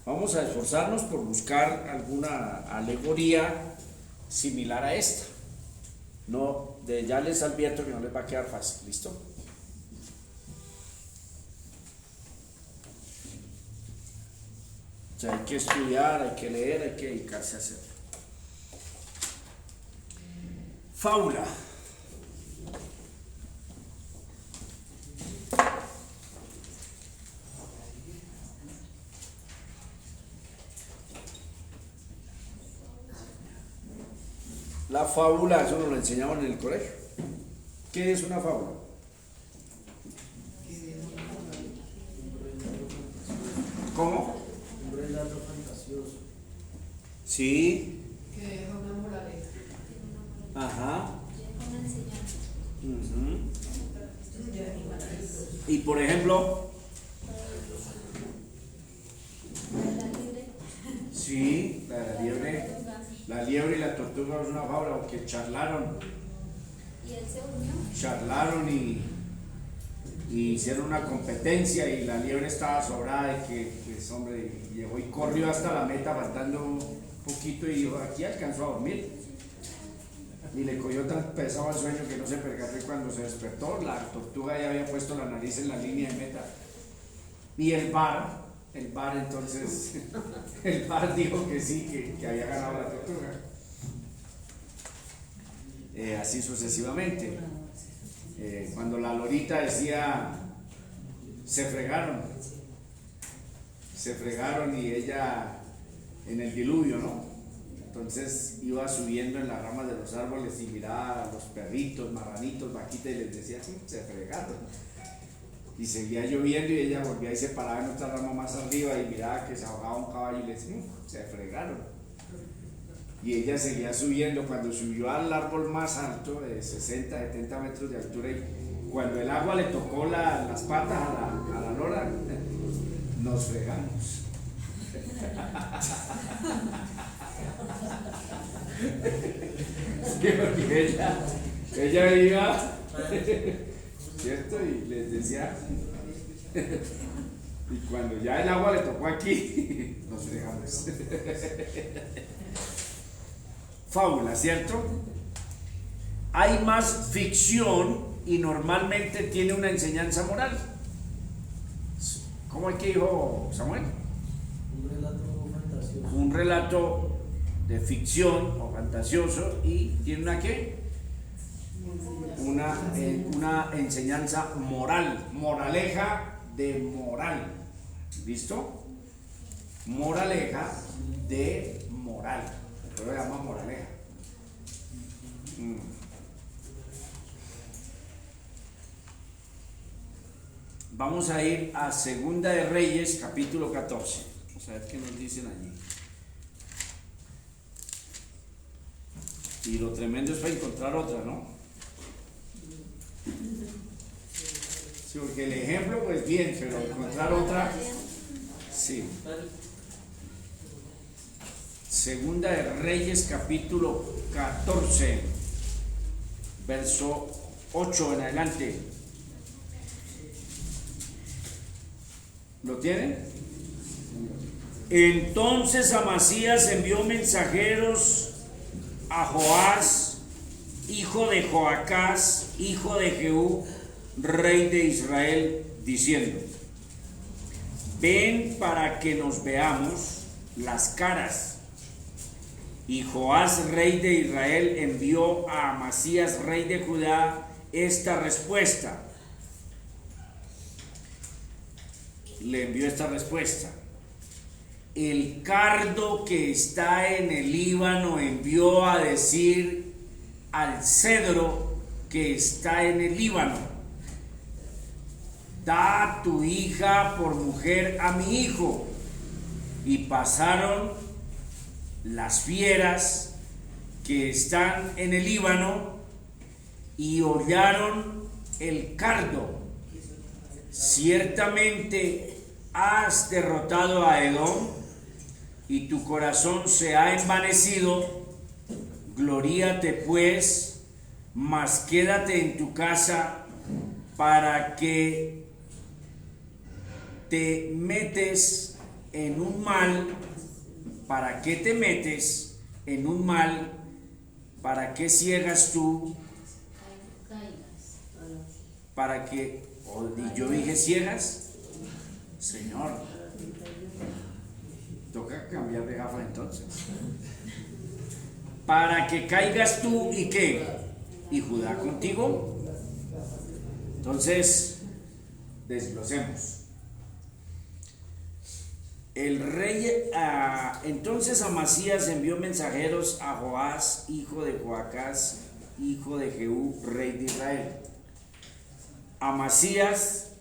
vamos a esforzarnos por buscar alguna alegoría similar a esta. No, ya les advierto que no les va a quedar fácil, ¿listo? Ya hay que estudiar, hay que leer, hay que dedicarse a hacerlo. Fábula. La fábula, eso nos lo enseñaban en el colegio. ¿Qué es una fábula? ¿Cómo? Un relato fantasioso. Sí. Que deja una moraleja. Ajá. Una enseñanza. Y por ejemplo, La libre. sí, la liebre y la tortuga es una fábula porque charlaron Y él se unió. y hicieron una competencia y la liebre estaba sobrada y que pues, hombre, llegó y corrió hasta la meta faltando un poquito y dijo, aquí alcanzó a dormir. Y le cogió tan pesado el sueño que no se percató y cuando se despertó, la tortuga ya había puesto la nariz en la línea de meta. Y el bar entonces, el bar dijo que sí, que había ganado la tortuga. Así sucesivamente. Cuando la lorita decía, se fregaron y ella en el diluvio, ¿no? Entonces iba subiendo en las ramas de los árboles y miraba a los perritos, marranitos, vaquitas y les decía, se fregaron. Y seguía lloviendo y ella volvía y se paraba en otra rama más arriba y miraba que se ahogaba un caballo y le decía, se fregaron. Y ella seguía subiendo. Cuando subió al árbol más alto de 60, 70 metros de altura y cuando el agua le tocó las patas a la lora, nos fregamos. Sí, porque ella iba, ¿cierto? Y les decía, y cuando ya el agua le tocó aquí, nos fregamos. Fábula, ¿cierto? Hay más ficción y normalmente tiene una enseñanza moral. ¿Cómo es que dijo Samuel? Un relato fantasioso. Un relato de ficción o fantasioso, y tiene una ¿qué? Una enseñanza moral, moraleja de moral. ¿Listo? Moraleja de moral. Esto lo llama moraleja. Vamos a ir a Segunda de Reyes, capítulo 14. Vamos a ver qué nos dicen allí. Y lo tremendo es para encontrar otra, ¿no? Sí, porque el ejemplo, pues bien, pero encontrar otra, sí. Segunda de Reyes, capítulo 14, verso 8 en adelante. ¿Lo tienen? Entonces Amasías envió mensajeros a Joás, hijo de Joacás, hijo de Jehú, rey de Israel, diciendo: ven para que nos veamos las caras. Y Joás, rey de Israel, envió a Amasías, rey de Judá, esta respuesta. Le envió esta respuesta: el cardo que está en el Líbano envió a decir al cedro que está en el Líbano: da tu hija por mujer a mi hijo. Y pasaron las fieras que están en el Líbano y hollaron el cardo. Ciertamente has derrotado a Edom y tu corazón se ha envanecido. Gloríate pues, mas quédate en tu casa, para que te metes en un mal. ¿Para qué te metes en un mal? ¿Para qué ciegas tú? Para que, y yo dije ciegas. Señor, toca cambiar de gafas entonces. Para que caigas tú y qué, y Judá contigo. Entonces, desglosemos. El rey, entonces Amasías envió mensajeros a Joás, hijo de Joacás, hijo de Jehú, rey de Israel. Amasías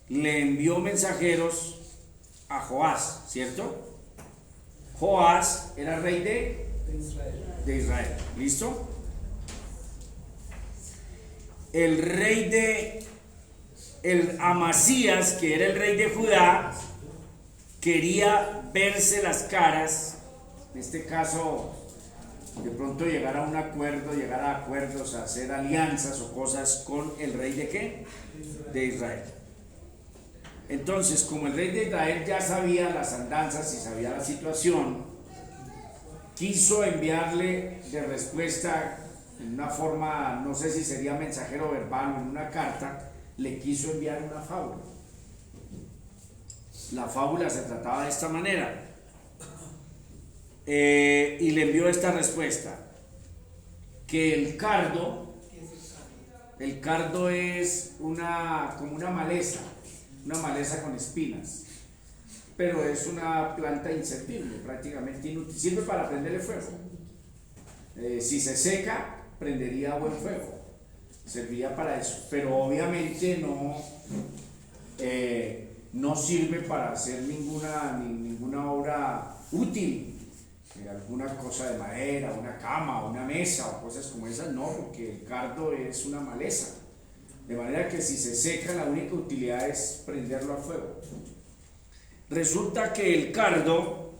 le envió mensajeros a Joás, ¿cierto? Joás era rey de Israel. ¿Listo? El Amasías, que era el rey de Judá, quería verse las caras, en este caso, de pronto llegar a un acuerdo, llegar a acuerdos, a hacer alianzas o cosas con el rey de ¿qué? De Israel. Entonces, como el rey de Israel ya sabía las andanzas y sabía la situación, quiso enviarle de respuesta en una forma, no sé si sería mensajero verbal o en una carta, le quiso enviar una fábula. La fábula se trataba de esta manera, y le envió esta respuesta: que el cardo es como una maleza con espinas, pero es una planta inservible, prácticamente inútil, sirve para prenderle fuego. Si se seca, prendería buen fuego, serviría para eso, pero obviamente no sirve para hacer ninguna obra útil, alguna cosa de madera, una cama, una mesa o cosas como esas, no, porque el cardo es una maleza, de manera que si se seca, la única utilidad es prenderlo a fuego. Resulta que el cardo,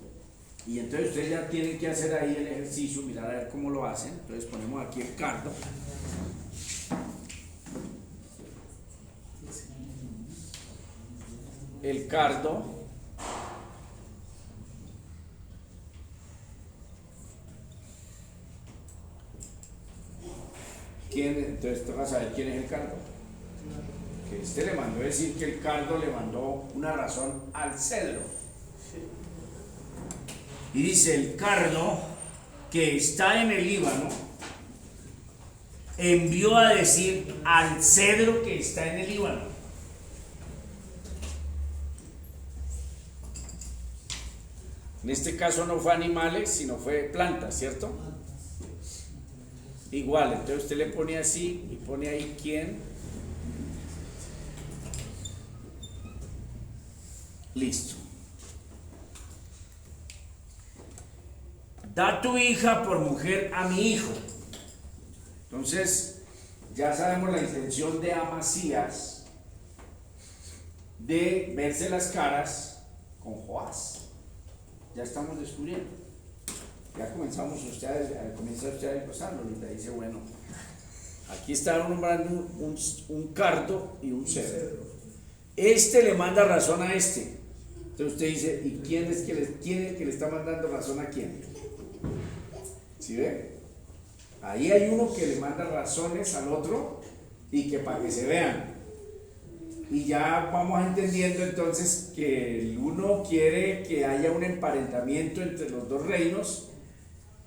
y entonces ustedes ya tienen que hacer ahí el ejercicio, mirar a ver cómo lo hacen. Entonces ponemos aquí el cardo. El cardo entonces toca saber quién es el cardo. Que le mandó decir que el cardo le mandó una razón al cedro. Y dice: el cardo que está en el Líbano envió a decir al cedro que está en el Líbano. En este caso no fue animales, sino fue plantas, ¿cierto? Igual, entonces usted le pone así y pone ahí quién. Listo. Da tu hija por mujer a mi hijo. Entonces, ya sabemos la intención de Amasías de verse las caras con Joás. Ya estamos descubriendo. Ya comenzamos ustedes, comienza usted a empezarlo. Y dice, bueno, aquí está nombrando un cardo y un cedro. Este le manda razón a este. Entonces usted dice, ¿y quién es el que le está mandando razón a quién? ¿Sí ve? Ahí hay uno que le manda razones al otro y que para que se vean. Y ya vamos entendiendo entonces que el uno quiere que haya un emparentamiento entre los dos reinos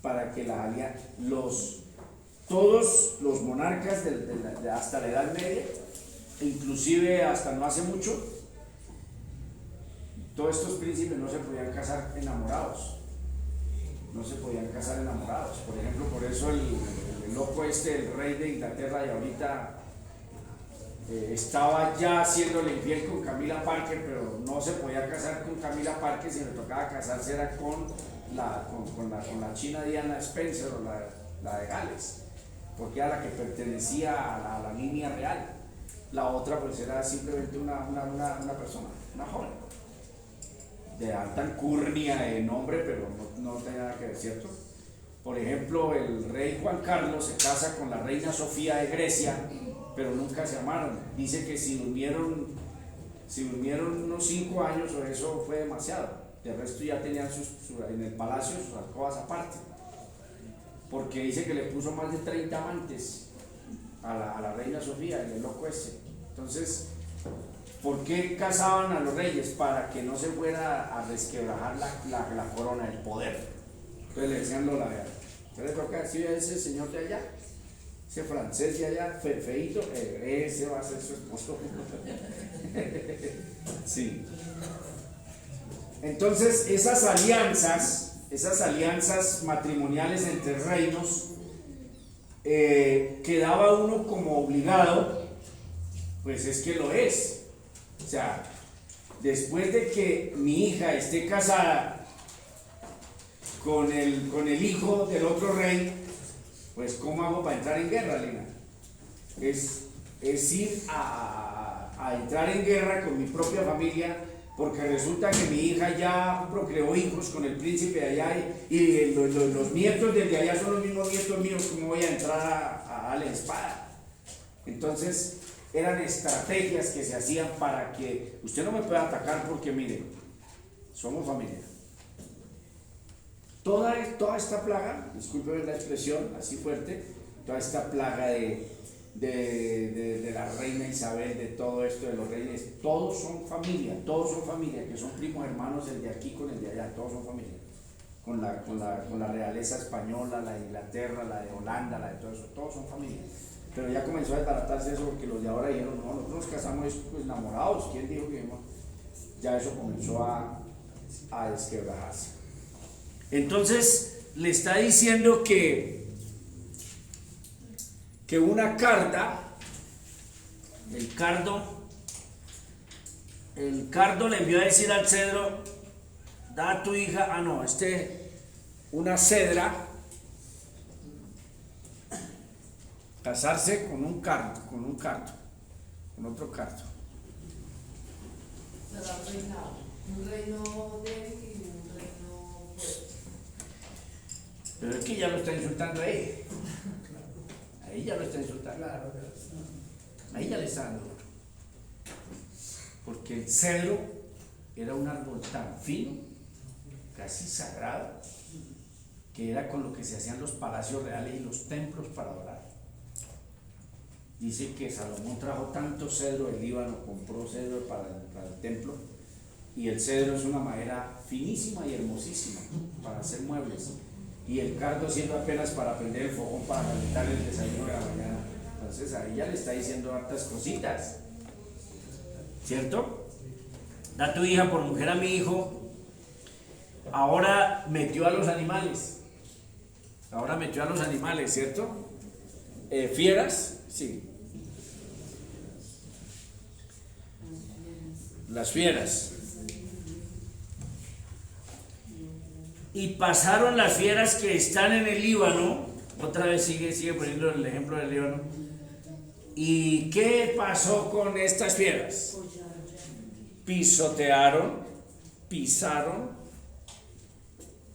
para que todos los monarcas hasta la Edad Media, inclusive hasta no hace mucho, todos estos príncipes no se podían casar enamorados. No se podían casar enamorados. Por ejemplo, por eso el loco el rey de Inglaterra, y ahorita estaba ya haciéndole infiel con Camila Parker, pero no se podía casar con Camila Parker, sino le tocaba casarse era con la china Diana Spencer, o la de Gales, porque era la que pertenecía a la línea real. La otra pues era simplemente una persona, una joven de alta alcurnia de nombre, pero no tenía nada que ver, ¿cierto? Por ejemplo, el rey Juan Carlos se casa con la reina Sofía de Grecia, pero nunca se amaron. Dice que si durmieron unos 5 años o eso fue demasiado. De resto ya tenían en el palacio sus alcobas aparte, porque dice que le puso más de 30 amantes a la reina Sofía, el loco ese. Entonces, ¿por qué casaban a los reyes? Para que no se fuera a resquebrajar la corona, el poder. Entonces le decían Lola, vea, ¿usted le toca decir a ese señor de allá? Ese francés de allá, feíto, ese va a ser su esposo. Sí. Entonces, esas alianzas matrimoniales entre reinos, quedaba uno como obligado, pues es que lo es. O sea, después de que mi hija esté casada con el hijo del otro rey, pues ¿cómo hago para entrar en guerra, Lina? Es ir a entrar en guerra con mi propia familia, porque resulta que mi hija ya procreó hijos con el príncipe de allá y los nietos de allá son los mismos nietos míos. ¿Cómo voy a entrar a la espada? Entonces eran estrategias que se hacían para que usted no me pueda atacar, porque mire, somos familia. Toda esta plaga, discúlpeme la expresión así fuerte, toda esta plaga de la reina Isabel, de todo esto de los reyes, todos son familia, que son primos hermanos, el de aquí con el de allá, todos son familia, con la realeza española, la de Inglaterra, la de Holanda, la de todo eso, todos son familia. Pero ya comenzó a desbaratarse eso, porque los de ahora dijeron, no, nosotros nos casamos pues enamorados. ¿Quién dijo que no? Ya eso comenzó a desquebrajarse. Entonces le está diciendo que una carta, el cardo le envió a decir al cedro, da a tu hija, una cedra, casarse con otro cardo. Será reinado, un reino débil y un reino fuerte. Pero es que ya lo está insultando ahí. Ahí ya lo está insultando. Ahí ya le está dando. Porque el cedro era un árbol tan fino, casi sagrado, que era con lo que se hacían los palacios reales y los templos para adorar. Dice que Salomón trajo tanto cedro del Líbano, compró cedro para el templo, y el cedro es una madera finísima y hermosísima para hacer muebles. y el cardo siendo apenas para prender el fogón para calentar el desayuno de la mañana. Entonces ahí ya le está diciendo hartas cositas, ¿cierto? Da tu hija por mujer a mi hijo. Ahora metió a los animales. Ahora metió a los animales, ¿cierto? Fieras, sí. Las fieras. Y pasaron las fieras que están en el Líbano. Otra vez sigue poniendo el ejemplo del Líbano. ¿Y qué pasó con estas fieras? Pisotearon, pisaron.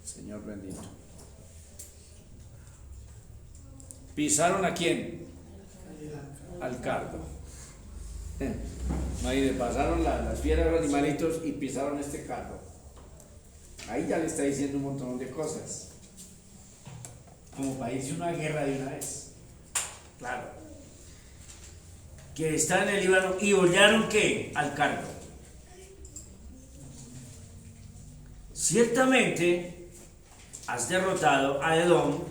Señor bendito. ¿Pisaron a quién? Al cardo. Ahí pasaron las fieras, los animalitos y pisaron este cardo. Ahí ya le está diciendo un montón de cosas. Como para irse una guerra de una vez. Claro. Que está en el Líbano y hollaron ¿qué? Al cardo. Ciertamente has derrotado a Edom,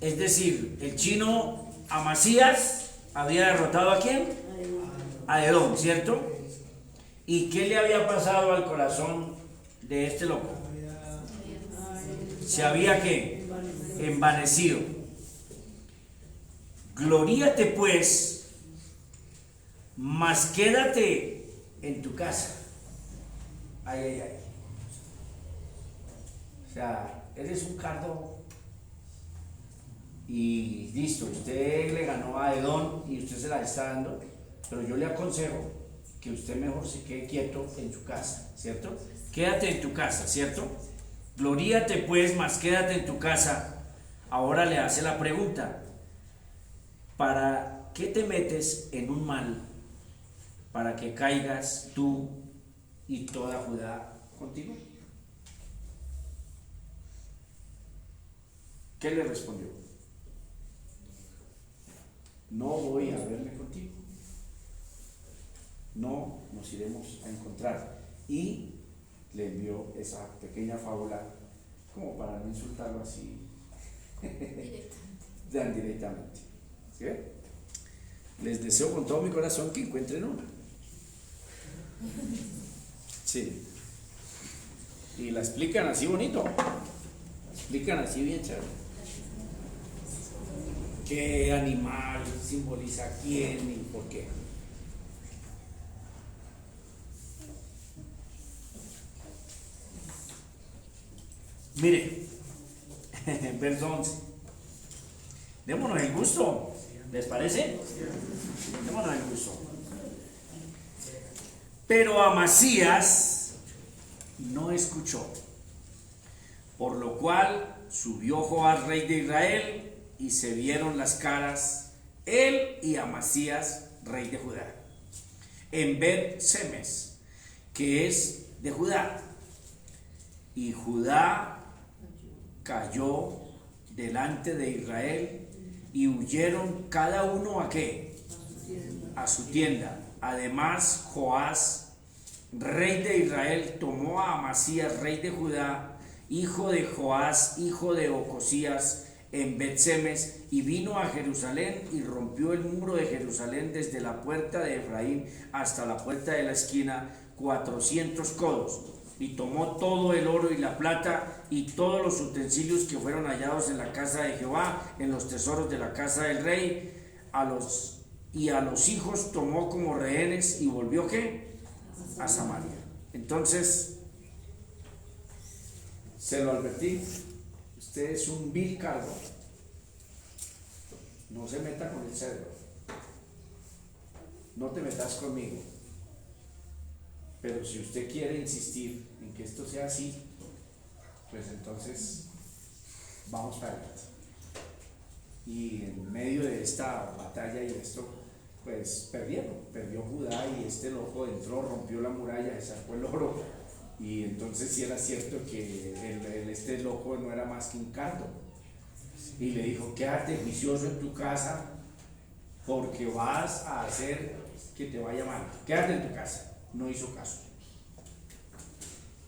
es decir, el chino Amasías había derrotado ¿a quién? A Edom, ¿cierto? ¿Y qué le había pasado al corazón de este loco? Se había ¿qué? Envanecido. Gloríate pues, mas quédate en tu casa. Ay, ay, ay. O sea, eres un cardo y listo, usted le ganó a Edom y usted se la está dando, pero yo le aconsejo que usted mejor se quede quieto en su casa, ¿cierto? Quédate en tu casa, ¿cierto? Gloríate pues, mas quédate en tu casa. Ahora le hace la pregunta: ¿para qué te metes en un mal? Para que caigas tú y toda Judá contigo. ¿Qué le respondió? No voy a verme contigo. No nos iremos a encontrar. Y le envió esa pequeña fábula como para no insultarlo así tan directamente. ¿Sí? Les deseo con todo mi corazón que encuentren una. Sí. Y la explican así bonito. La explican así bien chévere. ¿Qué animal simboliza quién y por qué? Mire, verso 11. Démonos el gusto. ¿Les parece? Démonos el gusto. Pero Amasías no escuchó, por lo cual subió Joás, rey de Israel, y se vieron las caras, él y Amasías, rey de Judá, en Bet-Semes, que es de Judá. Y Judá cayó delante de Israel, y huyeron cada uno ¿a qué? A su tienda. Además, Joás, rey de Israel, tomó a Amasías, rey de Judá, hijo de Joás, hijo de Ocosías, en Bet-Semes, y vino a Jerusalén y rompió el muro de Jerusalén desde la puerta de Efraín hasta la puerta de la esquina, 400 codos, y tomó todo el oro y la plata y todos los utensilios que fueron hallados en la casa de Jehová, en los tesoros de la casa del rey, a los hijos tomó como rehenes y volvió ¿qué? A Samaria. Entonces, se lo advertí, usted es un vil cargo, no se meta con el cedro, no te metas conmigo, pero si usted quiere insistir en que esto sea así, pues entonces vamos para adelante. Y en medio de esta batalla y esto, pues perdió Judá, y este loco entró, rompió la muralla, sacó el oro, y entonces sí era cierto que este loco no era más que un cardo, y le dijo: quédate juicioso en tu casa porque vas a hacer que te vaya mal, quédate en tu casa. No hizo caso.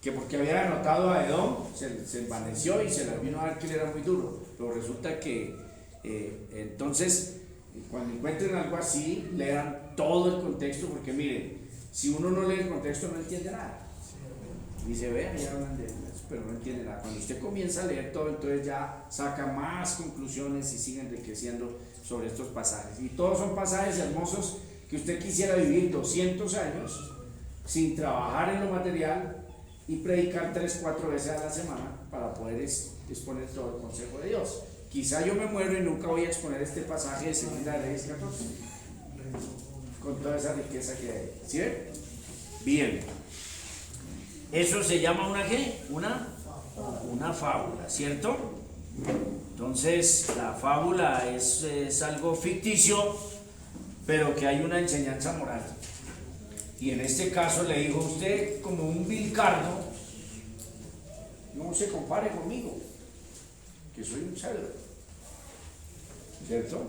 que porque había anotado a Edom, se envaneció y se le vino a dar que él era muy duro. Pero resulta que entonces, cuando encuentren algo así, lean todo el contexto, porque miren, si uno no lee el contexto no entiende nada. Dice, vean, ya hablan de eso, pero no entiende nada. Cuando usted comienza a leer todo, entonces ya saca más conclusiones y sigue enriqueciendo sobre estos pasajes. Y todos son pasajes hermosos que usted quisiera vivir 200 años sin trabajar en lo material y predicar 3-4 veces a la semana para poder exponer todo el consejo de Dios. Quizá yo me muero y nunca voy a exponer este pasaje de Segunda de Reyes 14 con toda esa riqueza que hay. ¿Sí ven? Bien. Eso se llama una ¿qué? Una fábula, ¿cierto? Entonces, la fábula es algo ficticio, pero que hay una enseñanza moral. Y en este caso le dijo usted, como un vil cardo, no se compare conmigo, que soy un cerdo, ¿cierto?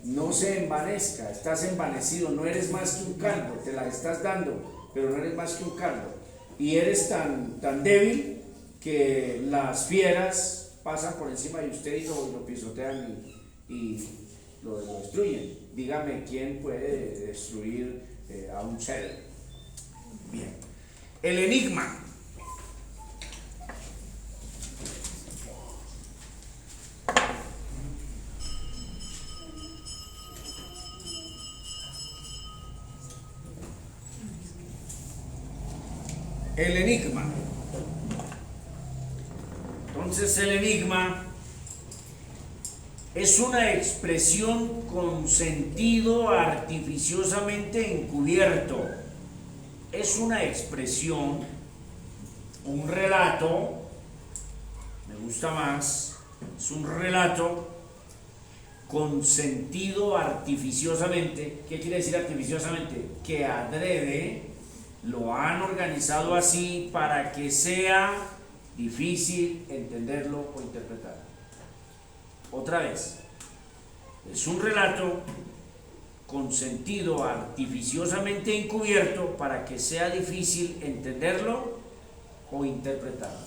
No se envanezca, estás envanecido, no eres más que un cardo, te la estás dando, pero no eres más que un cardo. Y eres tan débil que las fieras pasan por encima de usted y lo pisotean y lo destruyen. Dígame quién puede destruir a un cerdo. Bien. El enigma. El enigma. Entonces el enigma es una expresión con sentido artificiosamente encubierto. Es una expresión, un relato, me gusta más, es un relato con sentido artificiosamente. ¿Qué quiere decir artificiosamente? Que adrede lo han organizado así para que sea difícil entenderlo o interpretarlo. Otra vez, es un relato con sentido artificiosamente encubierto para que sea difícil entenderlo o interpretarlo.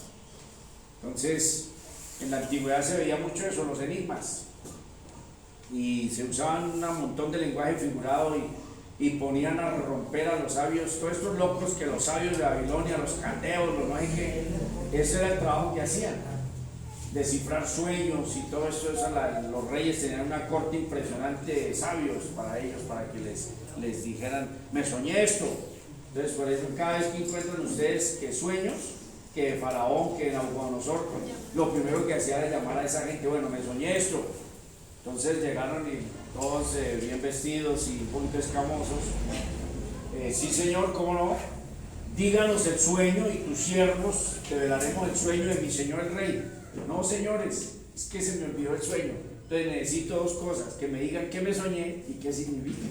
Entonces, en la antigüedad se veía mucho eso, los enigmas, y se usaban un montón de lenguaje figurado y ponían a romper a los sabios, todos estos locos que los sabios de Babilonia, los caldeos, los no hay que, ese era el trabajo que hacían, descifrar sueños y todo eso. Los reyes tenían una corte impresionante de sabios para ellos, para que les dijeran, me soñé esto. Entonces, por eso cada vez que encuentran ustedes que sueños, que Faraón, que Nabucodonosor, lo primero que hacía era llamar a esa gente, bueno, me soñé esto. Entonces llegaron y todos bien vestidos y un poquito escamosos. Sí, señor, ¿cómo no? Díganos el sueño y tus siervos te velaremos el sueño de mi señor el rey. No, señores, es que se me olvidó el sueño. Entonces necesito dos cosas, que me digan qué me soñé y qué significa.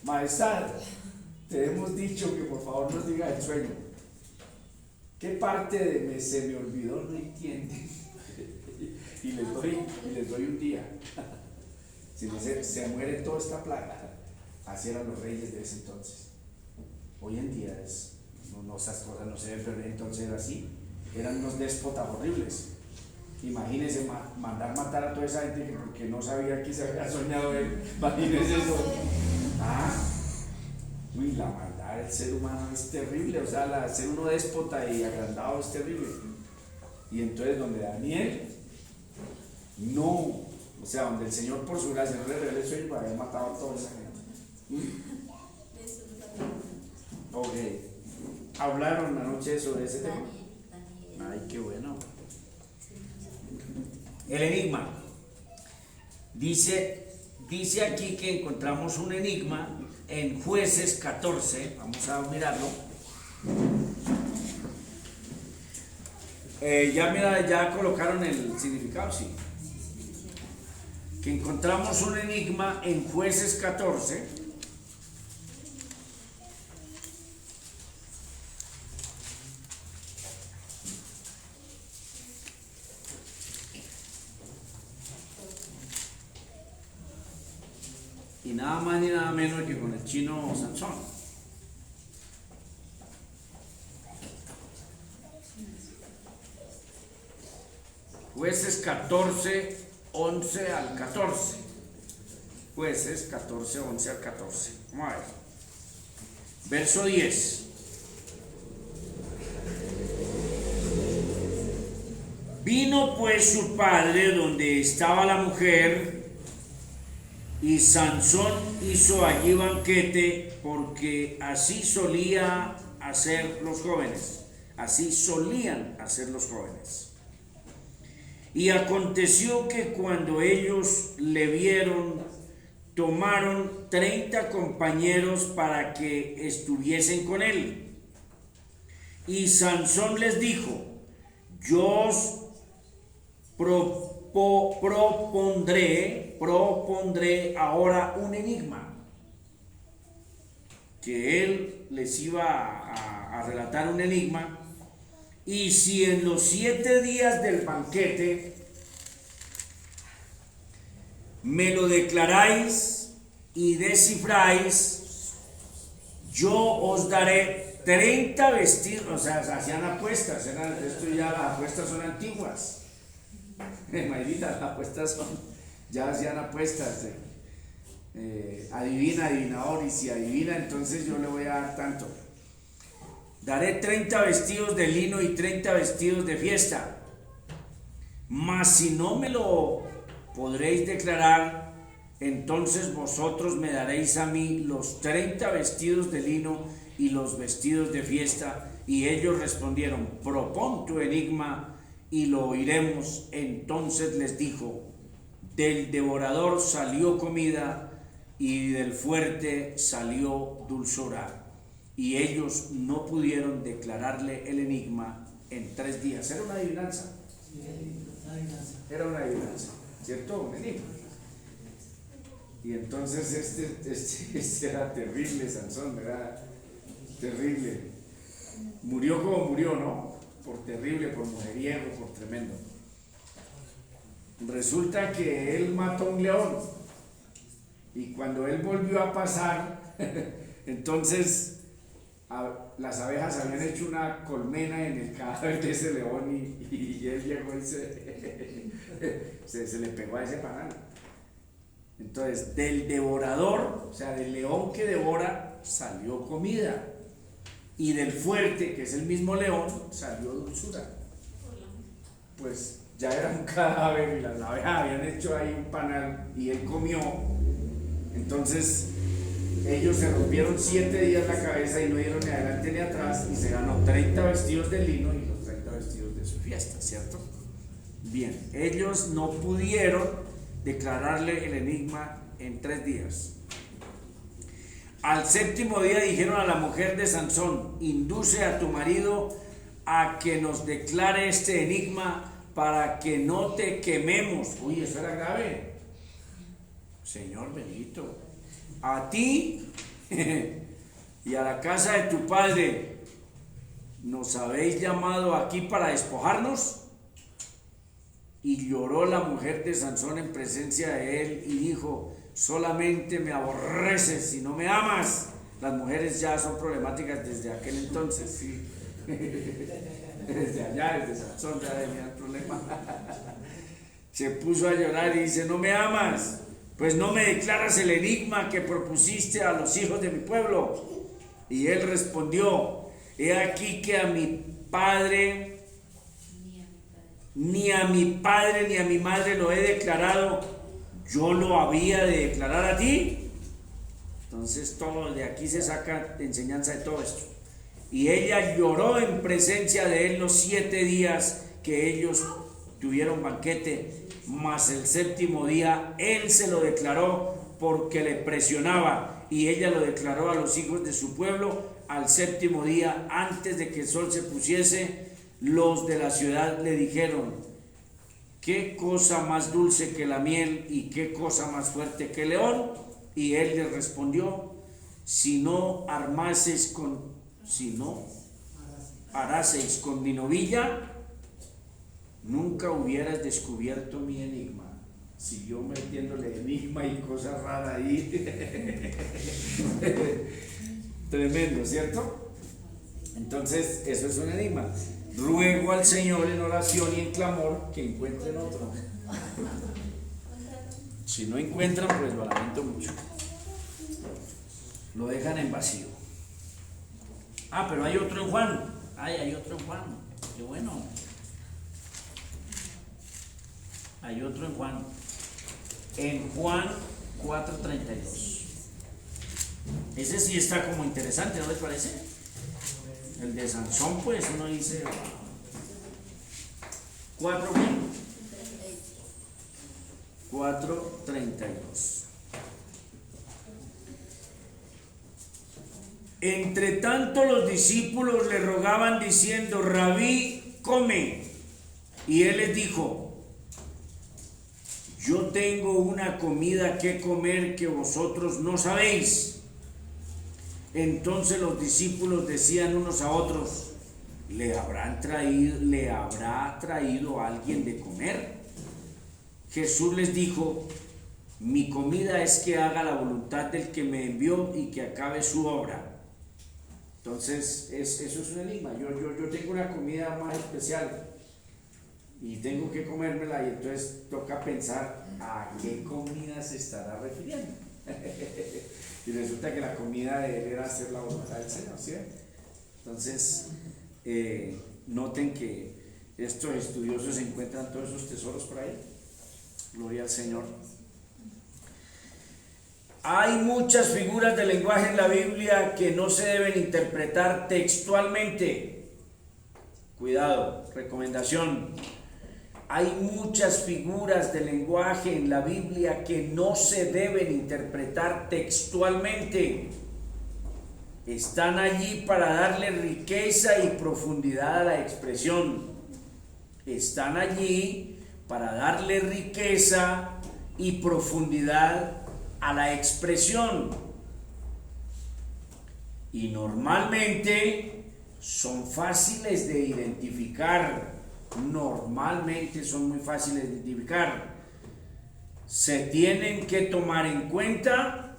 Majestad, te hemos dicho que por favor nos diga el sueño. ¿Qué parte de se me olvidó no entienden? y les doy un día. Si se muere toda esta plaga. Así eran los reyes de ese entonces. Hoy en día esas cosas no se ven, pero entonces era así. Eran unos déspotas horribles. Imagínense mandar matar a toda esa gente que porque no sabía que se había soñado él. Imagínense eso. Uy, la maldad del ser humano es terrible. O sea, ser uno déspota y agrandado es terrible. Y entonces donde Daniel no, o sea, donde el Señor por su gracia no le reveló el sueño, había matado a toda esa gente. Ok. ¿Hablaron anoche sobre ese tema? Ay, qué bueno. El enigma. Dice aquí que encontramos un enigma en Jueces 14. Vamos a mirarlo. Ya colocaron el significado, sí. Que encontramos un enigma en Jueces 14. Y nada más ni nada menos que con el chino Sansón. Jueces 14, 11 al 14. Jueces 14, 11 al 14. Vamos a ver. Verso 10. Vino pues su padre donde estaba la mujer, y Sansón hizo allí banquete, porque así solía hacer los jóvenes. Así solían hacer los jóvenes. Y aconteció que cuando ellos le vieron, tomaron 30 compañeros para que estuviesen con él. Y Sansón les dijo: yo os propondré ahora un enigma. Que él les iba a relatar un enigma. Y si en los 7 días del banquete me lo declaráis y descifráis, yo os daré 30 vestidos. O sea, hacían apuestas. Esto ya, las apuestas son antiguas. Mayrita, las apuestas son, ya hacían apuestas. Adivina, adivinador, y si adivina, entonces yo le voy a dar tanto. Daré 30 vestidos de lino y 30 vestidos de fiesta. Mas si no me lo podréis declarar, entonces vosotros me daréis a mí los 30 vestidos de lino y los vestidos de fiesta. Y ellos respondieron: propón tu enigma y lo oiremos. Entonces les dijo: del devorador salió comida y del fuerte salió dulzura. Y ellos no pudieron declararle el enigma en 3 días. Era una adivinanza. Era una adivinanza, ¿cierto? Un enigma. Y entonces este era terrible, Sansón, era terrible. Murió como murió, ¿no? Por terrible, por mujeriego, por tremendo. Resulta que él mató a un león. Y cuando él volvió a pasar, entonces las abejas habían hecho una colmena en el cadáver de ese león, y él llegó y se le pegó a ese panal. Entonces, del devorador, o sea, del león que devora, salió comida, y del fuerte, que es el mismo león, salió dulzura. Pues ya era un cadáver y las abejas habían hecho ahí un panal y él comió. Entonces ellos se rompieron 7 días la cabeza y no dieron ni adelante ni atrás, y se ganó 30 vestidos de lino y los 30 vestidos de su fiesta, ¿cierto? Bien, ellos no pudieron declararle el enigma en 3 días. Al 7º día dijeron a la mujer de Sansón: induce a tu marido a que nos declare este enigma para que no te quememos. Uy, eso era grave. Señor bendito, a ti y a la casa de tu padre, ¿nos habéis llamado aquí para despojarnos? Y lloró la mujer de Sansón en presencia de él y dijo: solamente me aborreces y no me amas. Las mujeres ya son problemáticas desde aquel entonces, sí. Desde allá, desde Sansón ya venía el problema. Se puso a llorar y dice: no me amas, pues no me declaras el enigma que propusiste a los hijos de mi pueblo. Y él respondió: he aquí que a mi padre, ni a mi padre ni a mi madre lo he declarado, yo lo había de declarar a ti. Entonces todo de aquí se saca enseñanza de todo esto. Y ella lloró en presencia de él los 7 días que ellos tuvieron banquete, mas el 7º día él se lo declaró porque le presionaba, y ella lo declaró a los hijos de su pueblo. Al 7º día, antes de que el sol se pusiese, los de la ciudad le dijeron: qué cosa más dulce que la miel y qué cosa más fuerte que el león. Y él les respondió: si no araseis con mi novilla, nunca hubieras descubierto mi enigma. Siguió metiéndole enigma y cosas raras ahí. Tremendo, ¿cierto? Entonces, eso es un enigma. ruego al Señor en oración y en clamor que encuentren otro. Si no encuentran, pues lo lamento mucho. Lo dejan en vacío. Ah, pero hay otro en Juan. Ay, hay otro en Juan. Qué bueno. Hay otro en Juan. En Juan 4:32. Ese sí está como interesante, ¿no les parece? El de Sansón, pues uno dice 4:32. Entre tanto los discípulos le rogaban diciendo: Rabí, come. Y él les dijo: yo tengo una comida que comer que vosotros no sabéis. Entonces los discípulos decían unos a otros: ¿le habrá traído alguien de comer? Jesús les dijo: mi comida es que haga la voluntad del que me envió y que acabe su obra. Entonces, eso es un enigma. Yo tengo una comida más especial y tengo que comérmela, y entonces toca pensar a qué comida se estará refiriendo. Y resulta que la comida de él era hacer la voluntad del Señor, ¿cierto? Entonces, noten que estos estudiosos encuentran todos esos tesoros por ahí. Gloria al Señor. Hay muchas figuras de lenguaje en la Biblia que no se deben interpretar textualmente. Cuidado, recomendación. Hay muchas figuras de lenguaje en la Biblia que no se deben interpretar textualmente. Están allí para darle riqueza y profundidad a la expresión. Están allí para darle riqueza y profundidad a la expresión. Y normalmente son fáciles de identificar. Normalmente son muy fáciles de identificar. Se tienen que tomar en cuenta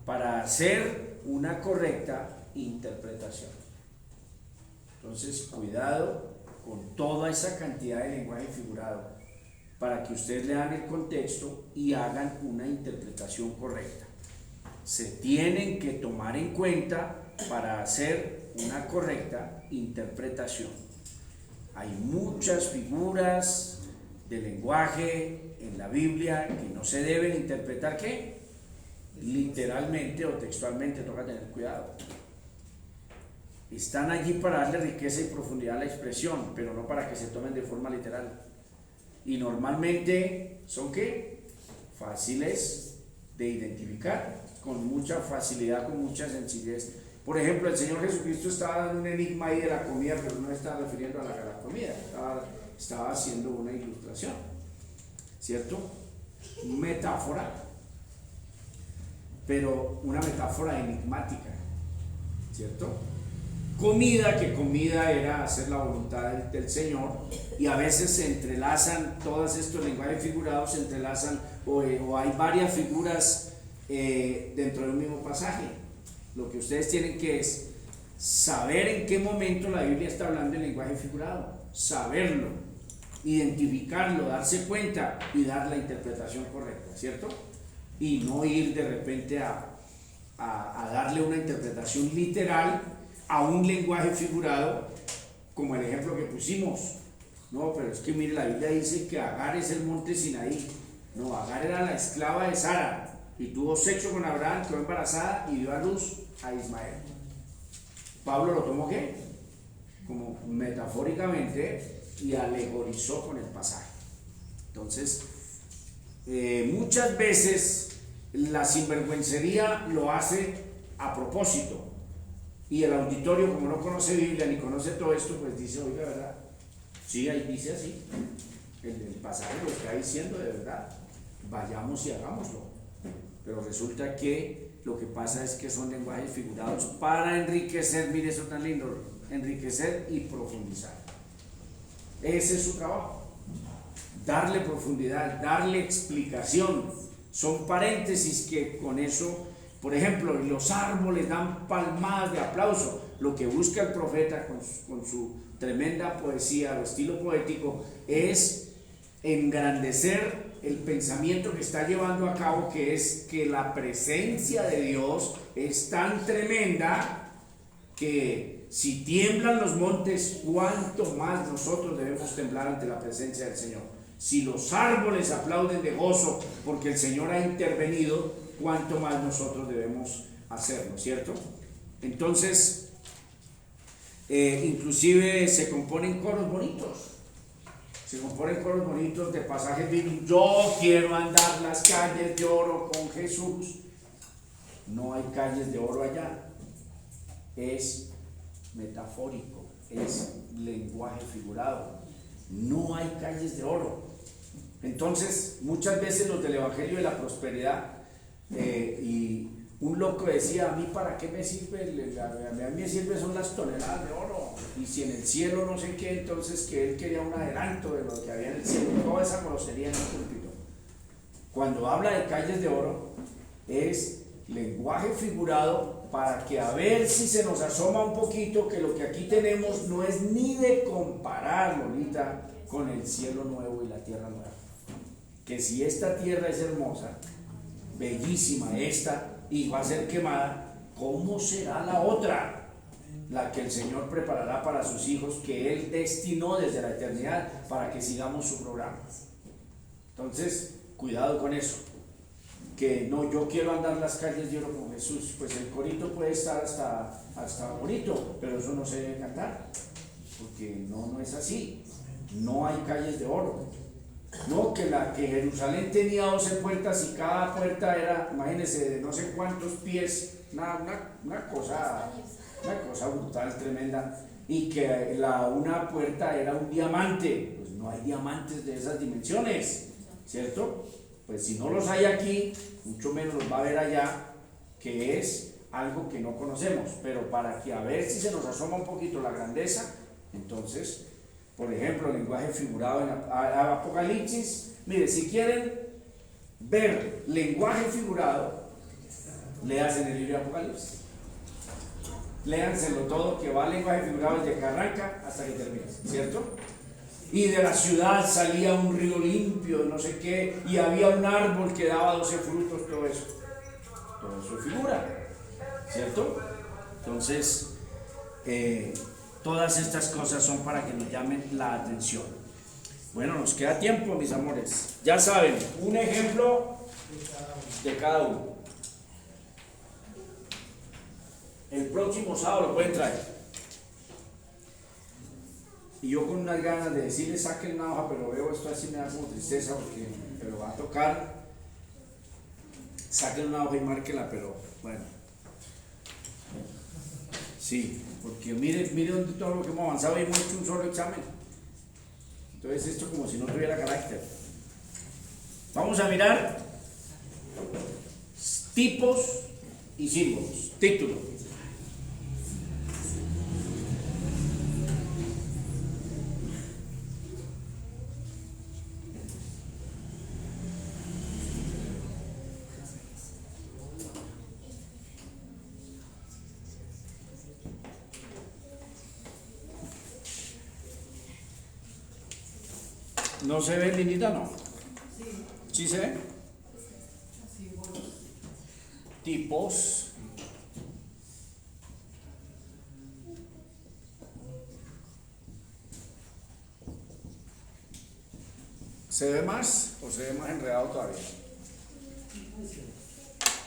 para hacer una correcta interpretación. Entonces, cuidado con toda esa cantidad de lenguaje figurado, para que ustedes lean el contexto y hagan una interpretación correcta. Se tienen que tomar en cuenta para hacer una correcta interpretación. Hay muchas figuras de lenguaje en la Biblia que no se deben interpretar, ¿qué? Literalmente o textualmente. Toca tener cuidado. Están allí para darle riqueza y profundidad a la expresión, pero no para que se tomen de forma literal. Y normalmente son ¿qué? Fáciles de identificar, con mucha facilidad, con mucha sencillez. Por ejemplo, el Señor Jesucristo estaba dando un enigma ahí de la comida, pero no estaba refiriendo a la comida, estaba haciendo una ilustración, ¿cierto? Metáfora, pero una metáfora enigmática, ¿cierto? Comida, que comida era hacer la voluntad del Señor, y a veces se entrelazan todos estos lenguajes figurados, se entrelazan o hay varias figuras dentro de un mismo pasaje. Lo que ustedes tienen que es saber en qué momento la Biblia está hablando en lenguaje figurado, saberlo, identificarlo, darse cuenta y dar la interpretación correcta, ¿cierto? Y no ir de repente a darle una interpretación literal a un lenguaje figurado, como el ejemplo que pusimos. No, pero es que mire, la Biblia dice que Agar es el monte Sinaí. No, Agar era la esclava de Sara y tuvo sexo con Abraham, quedó embarazada y dio a luz a Ismael. Pablo lo tomó ¿qué? Como metafóricamente, y alegorizó con el pasaje. Entonces, muchas veces la sinvergüencería lo hace a propósito, y el auditorio, como no conoce Biblia ni conoce todo esto, pues dice: oiga, ¿verdad? Sí, ahí dice así, el pasaje lo está diciendo de verdad, vayamos y hagámoslo. Pero resulta que lo que pasa es que son lenguajes figurados para enriquecer. Mire eso tan lindo: enriquecer y profundizar. Ese es su trabajo, darle profundidad, darle explicación. Son paréntesis que con eso, por ejemplo, los árboles dan palmadas de aplauso. Lo que busca el profeta con su tremenda poesía o estilo poético, es engrandecer el pensamiento que está llevando a cabo, que es que la presencia de Dios es tan tremenda que si tiemblan los montes, cuánto más nosotros debemos temblar ante la presencia del Señor. Si los árboles aplauden de gozo porque el Señor ha intervenido, cuánto más nosotros debemos hacerlo, ¿cierto? Entonces, inclusive se componen coros bonitos. Se componen coros bonitos de pasajes bíblicos. Yo quiero andar las calles de oro con Jesús. No hay calles de oro allá. Es metafórico, es lenguaje figurado. No hay calles de oro. Entonces, muchas veces los del Evangelio de la Prosperidad, y un loco decía, a mí para qué me sirve, a mí me sirven son las toneladas de oro, y si en el cielo no sé qué, entonces que él quería un adelanto de lo que había en el cielo, toda esa grosería en el púlpito. Cuando habla de calles de oro, es lenguaje figurado para que a ver si se nos asoma un poquito que lo que aquí tenemos no es ni de comparar, Lolita, con el cielo nuevo y la tierra nueva. Que si esta tierra es hermosa, bellísima esta, y va a ser quemada, ¿cómo será la otra? La que el Señor preparará para sus hijos, que Él destinó desde la eternidad para que sigamos su programa. Entonces, cuidado con eso. Que no, yo quiero andar las calles de oro con Jesús. Pues el corito puede estar hasta bonito, pero eso no se debe cantar, porque no es así. No hay calles de oro. No, que Jerusalén tenía 12 puertas y cada puerta era, imagínense, de no sé cuántos pies, una cosa brutal, tremenda, y que una puerta era un diamante. Pues no hay diamantes de esas dimensiones, ¿cierto? Pues si no los hay aquí, mucho menos los va a haber allá, que es algo que no conocemos. Pero para que a ver si se nos asoma un poquito la grandeza, entonces, por ejemplo, el lenguaje figurado en Apocalipsis. Mire, si quieren ver lenguaje figurado, léanse en el libro de Apocalipsis. Léanselo todo, que va lenguaje figurado desde que arranca hasta que termina, ¿cierto? Y de la ciudad salía un río limpio, no sé qué, y había un árbol que daba 12 frutos, todo eso es figura, ¿cierto? Entonces, todas estas cosas son para que nos llamen la atención. Bueno, nos queda tiempo, mis amores. Ya saben, un ejemplo de cada uno. El próximo sábado lo pueden traer. Y yo con unas ganas de decirles saquen una hoja, pero veo esto así, me da como tristeza, pero va a tocar. Saquen una hoja y márquenla, pero bueno. Sí, porque mire dónde todo lo que hemos avanzado y hemos hecho un solo examen. Entonces esto como si no tuviera carácter. Vamos a mirar tipos y símbolos. Título. ¿No se ve, Lindita? No. Sí. ¿Sí se ve? Así, bueno. Tipos. ¿Se ve más o se ve más enredado todavía?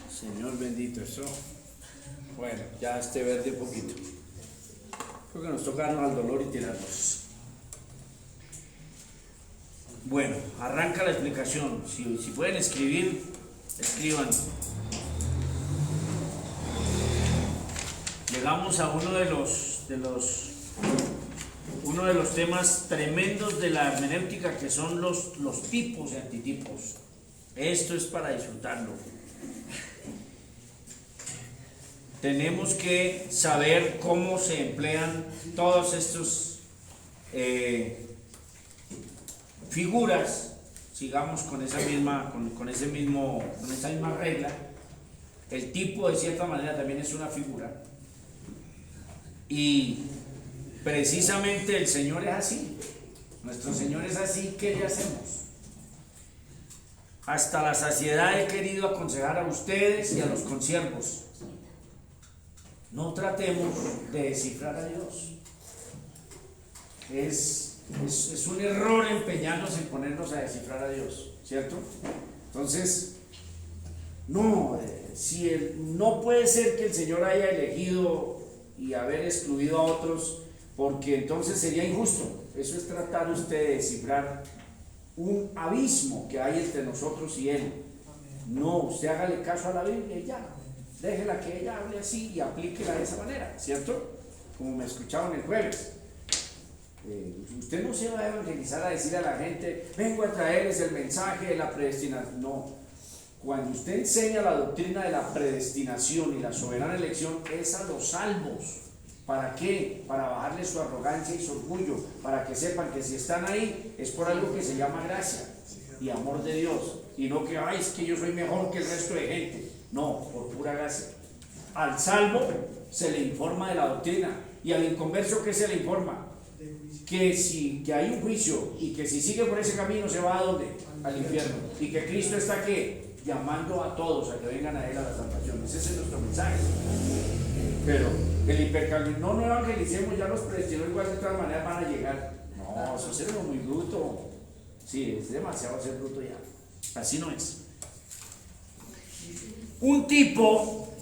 Señor bendito, eso. Bueno, ya esté verde un poquito. Creo que nos toca darnos al dolor y tirarnos. Bueno, arranca la explicación. Si pueden escribir, escriban. Llegamos a uno de los temas tremendos de la hermenéutica, que son los tipos y antitipos. Esto es para disfrutarlo. Tenemos que saber cómo se emplean todos estos figuras. Sigamos con esa misma regla. El tipo de cierta manera también es una figura, y precisamente el Señor es así. Nuestro Señor es así. ¿Qué le hacemos? Hasta la saciedad he querido aconsejar a ustedes y a los consiervos: no tratemos de descifrar a Dios. Es un error empeñarnos en ponernos a descifrar a Dios, ¿cierto? Entonces, no puede ser que el Señor haya elegido y haber excluido a otros, porque entonces sería injusto. Eso es tratar usted de descifrar un abismo que hay entre nosotros y Él. No, usted hágale caso a la Biblia y ya. Déjela que ella hable así y aplíquela de esa manera, ¿cierto? Como me escucharon el jueves. Usted no se va a evangelizar a decir a la gente: vengo a traerles el mensaje de la predestinación. No. Cuando usted enseña la doctrina de la predestinación y la soberana elección, es a los salvos. ¿Para qué? Para bajarle su arrogancia y su orgullo, para que sepan que si están ahí es por algo que se llama gracia y amor de Dios, y no que es que yo soy mejor que el resto de gente. No, por pura gracia. Al salvo se le informa de la doctrina, y al inconverso, ¿qué se le informa? Que hay un juicio, y que si sigue por ese camino se va ¿a dónde? Al infierno, y que Cristo está ¿qué? Llamando a todos a que vengan a Él a la salvación. Ese es nuestro mensaje. Pero el hipercalvinismo, no evangelicemos, ya los predestinados igual de todas maneras van a llegar. No, eso es muy bruto. Sí, es demasiado ser bruto ya. Así no es. Un tipo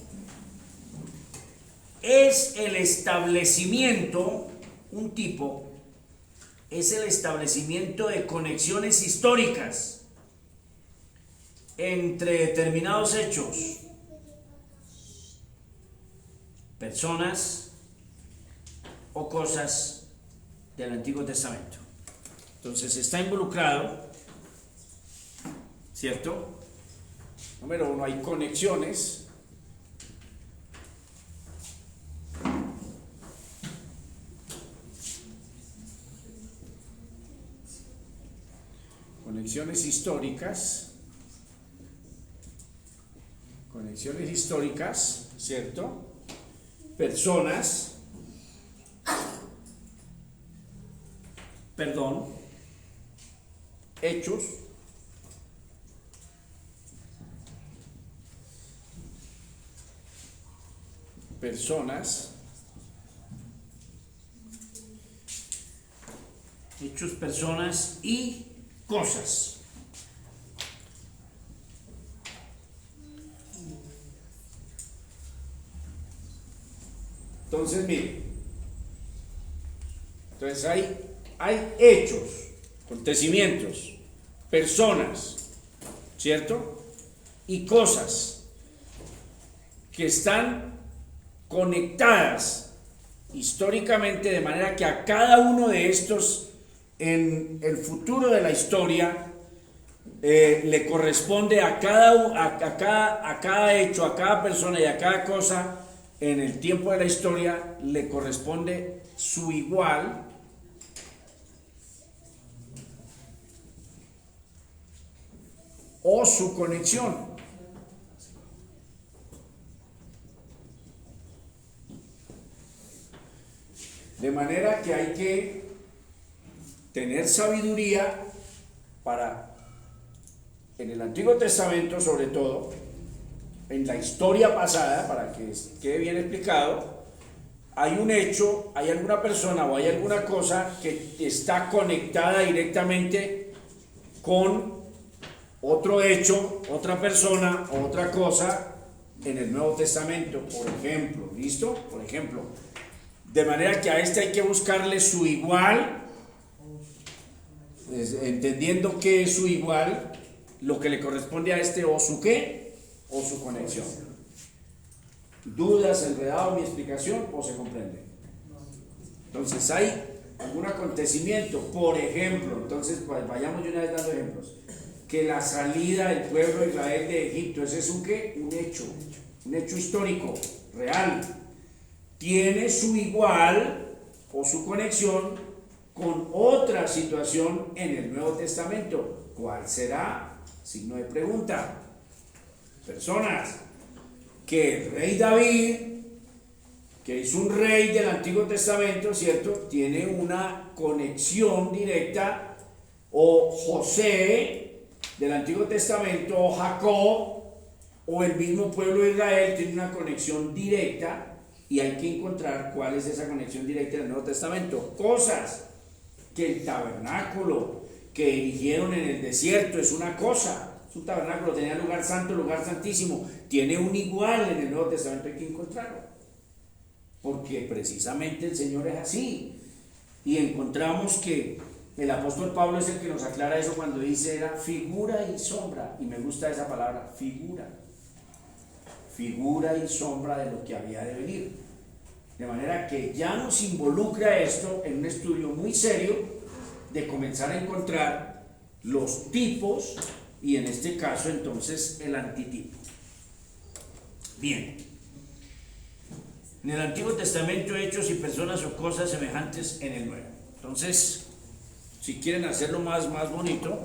es el establecimiento de conexiones históricas entre determinados hechos, personas o cosas del Antiguo Testamento. Entonces está involucrado, ¿cierto? Número uno, hay conexiones. Conexiones históricas, ¿cierto? Personas, hechos, personas y cosas. Entonces, mire, hay hechos, acontecimientos, personas, ¿cierto? Y cosas que están conectadas históricamente, de manera que a cada uno de estos, en el futuro de la historia, le corresponde a cada hecho, a cada persona y a cada cosa, en el tiempo de la historia, le corresponde su igual o su conexión. De manera que hay que tener sabiduría para, en el Antiguo Testamento sobre todo, en la historia pasada, para que quede bien explicado, hay un hecho, hay alguna persona o hay alguna cosa que está conectada directamente con otro hecho, otra persona o otra cosa en el Nuevo Testamento, por ejemplo, ¿listo? Por ejemplo, de manera que a este hay que buscarle su igual, entendiendo que es su igual, lo que le corresponde a este, o su qué, o su conexión. ¿Dudas, enredado mi explicación o se comprende? Entonces hay algún acontecimiento, por ejemplo, entonces pues vayamos de una vez dando ejemplos, que la salida del pueblo de Israel de Egipto, ese es un qué, un hecho histórico, real, tiene su igual o su conexión con otra situación en el Nuevo Testamento. ¿Cuál será? Signo de pregunta. Personas que el rey David que es un rey del Antiguo Testamento, ¿cierto? Tiene una conexión directa, o José del Antiguo Testamento, o Jacob, o el mismo pueblo de Israel tiene una conexión directa, y hay que encontrar cuál es esa conexión directa en el Nuevo Testamento. Cosas que el tabernáculo que erigieron en el desierto es una cosa, es un tabernáculo, tenía lugar santo, lugar santísimo, tiene un igual en el Nuevo Testamento, hay que encontrarlo. Porque precisamente el Señor es así. Y encontramos que el apóstol Pablo es el que nos aclara eso cuando dice era figura y sombra. Y me gusta esa palabra, figura. Figura y sombra de lo que había de venir. De manera que ya nos involucra esto en un estudio muy serio de comenzar a encontrar los tipos y en este caso entonces el antitipo. Bien. En el Antiguo Testamento, hechos y personas o cosas semejantes en el Nuevo. Entonces, si quieren hacerlo más bonito,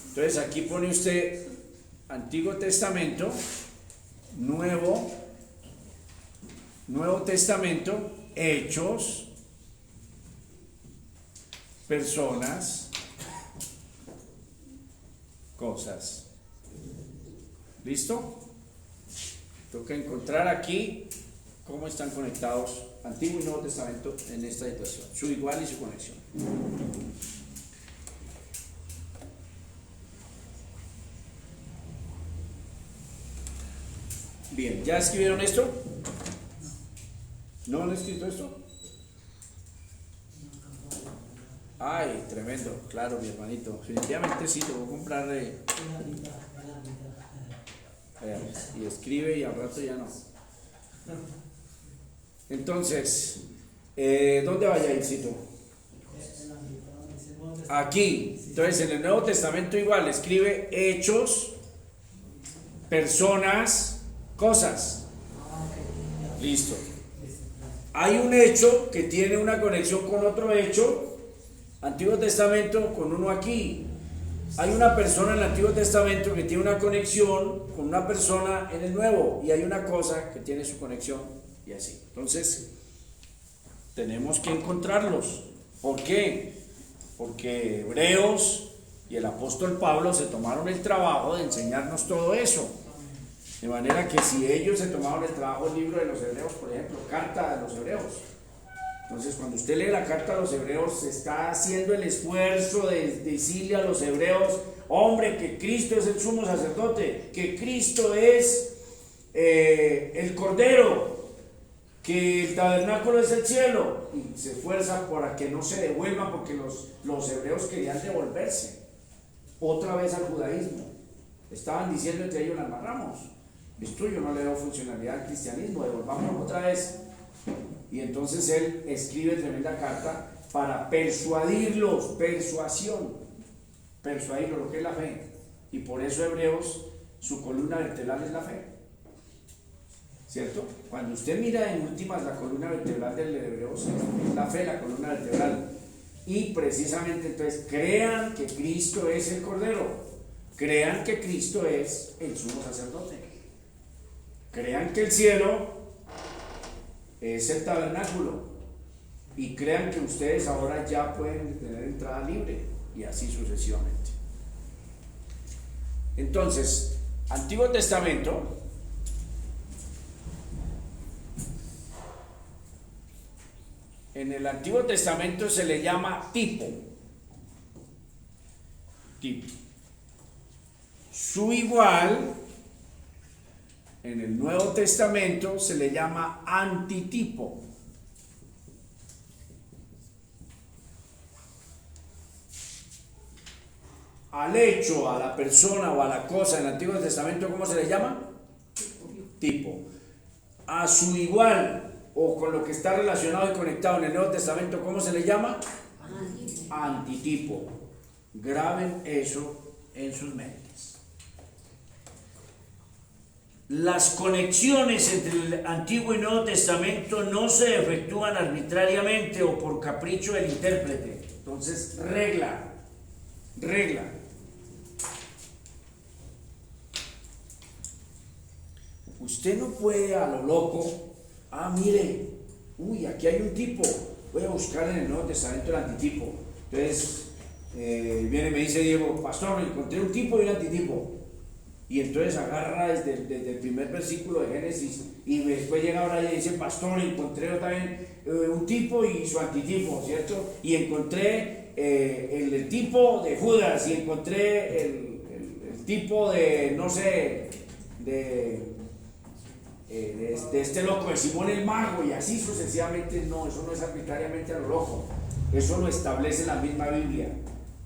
entonces aquí pone usted Antiguo Testamento, Nuevo Testamento, hechos, personas, cosas. ¿Listo? Toca encontrar aquí cómo están conectados Antiguo y Nuevo Testamento en esta situación, su igual y su conexión. Bien, ¿ya escribieron esto? ¿No han escrito esto? Ay, tremendo, claro, mi hermanito. Definitivamente sí, te voy a comprar. Y escribe y al rato ya no. Entonces, ¿dónde vaya a ir, Cito? Aquí. Entonces, en el Nuevo Testamento igual, escribe hechos, personas, cosas. Listo. Hay un hecho que tiene una conexión con otro hecho, Antiguo Testamento con uno aquí. Hay una persona en el Antiguo Testamento que tiene una conexión con una persona en el Nuevo, y hay una cosa que tiene su conexión y así. Entonces, tenemos que encontrarlos. ¿Por qué? Porque Hebreos y el apóstol Pablo se tomaron el trabajo de enseñarnos todo eso. De manera que si ellos se tomaron el trabajo del libro de los Hebreos, por ejemplo, carta de los Hebreos, entonces cuando usted lee la carta a los Hebreos, se está haciendo el esfuerzo de decirle a los Hebreos, hombre, que Cristo es el sumo sacerdote, que Cristo es el Cordero, que el tabernáculo es el cielo, y se esfuerza para que no se devuelva, porque los hebreos querían devolverse otra vez al judaísmo. Estaban diciendo entre ellos, la amarramos, esto yo no le doy funcionalidad al cristianismo, devolvámonos otra vez. Y entonces él escribe tremenda carta para persuadirlos, persuadirlos, lo que es la fe. Y por eso Hebreos, su columna vertebral es la fe, ¿cierto? Cuando usted mira en últimas la columna vertebral del Hebreos, es la fe, la columna vertebral. Y precisamente entonces crean que Cristo es el Cordero, crean que Cristo es el sumo sacerdote, crean que el cielo es el tabernáculo, y crean que ustedes ahora ya pueden tener entrada libre, y así sucesivamente. Entonces, Antiguo Testamento, en el Antiguo Testamento se le llama tipo. Su igual en el Nuevo Testamento se le llama antitipo. Al hecho, a la persona o a la cosa en el Antiguo Testamento, ¿cómo se le llama? Tipo. A su igual o con lo que está relacionado y conectado en el Nuevo Testamento, ¿cómo se le llama? Antitipo. Graben eso en sus mentes. Las conexiones entre el Antiguo y Nuevo Testamento no se efectúan arbitrariamente o por capricho del intérprete. Entonces, regla. usted no puede a lo loco, mire, uy, aquí hay un tipo, voy a buscar en el Nuevo Testamento el antitipo. Entonces, viene y me dice Diego, pastor, encontré un tipo y un antitipo. Y entonces agarra desde el primer versículo de Génesis y después llega ahora y dice, pastor, encontré también un tipo y su antitipo, ¿cierto? Y encontré el tipo de Judas y encontré el tipo de, no sé, de este loco de Simón el Mago, y así sucesivamente. No, eso no es arbitrariamente a lo loco, eso lo establece la misma Biblia.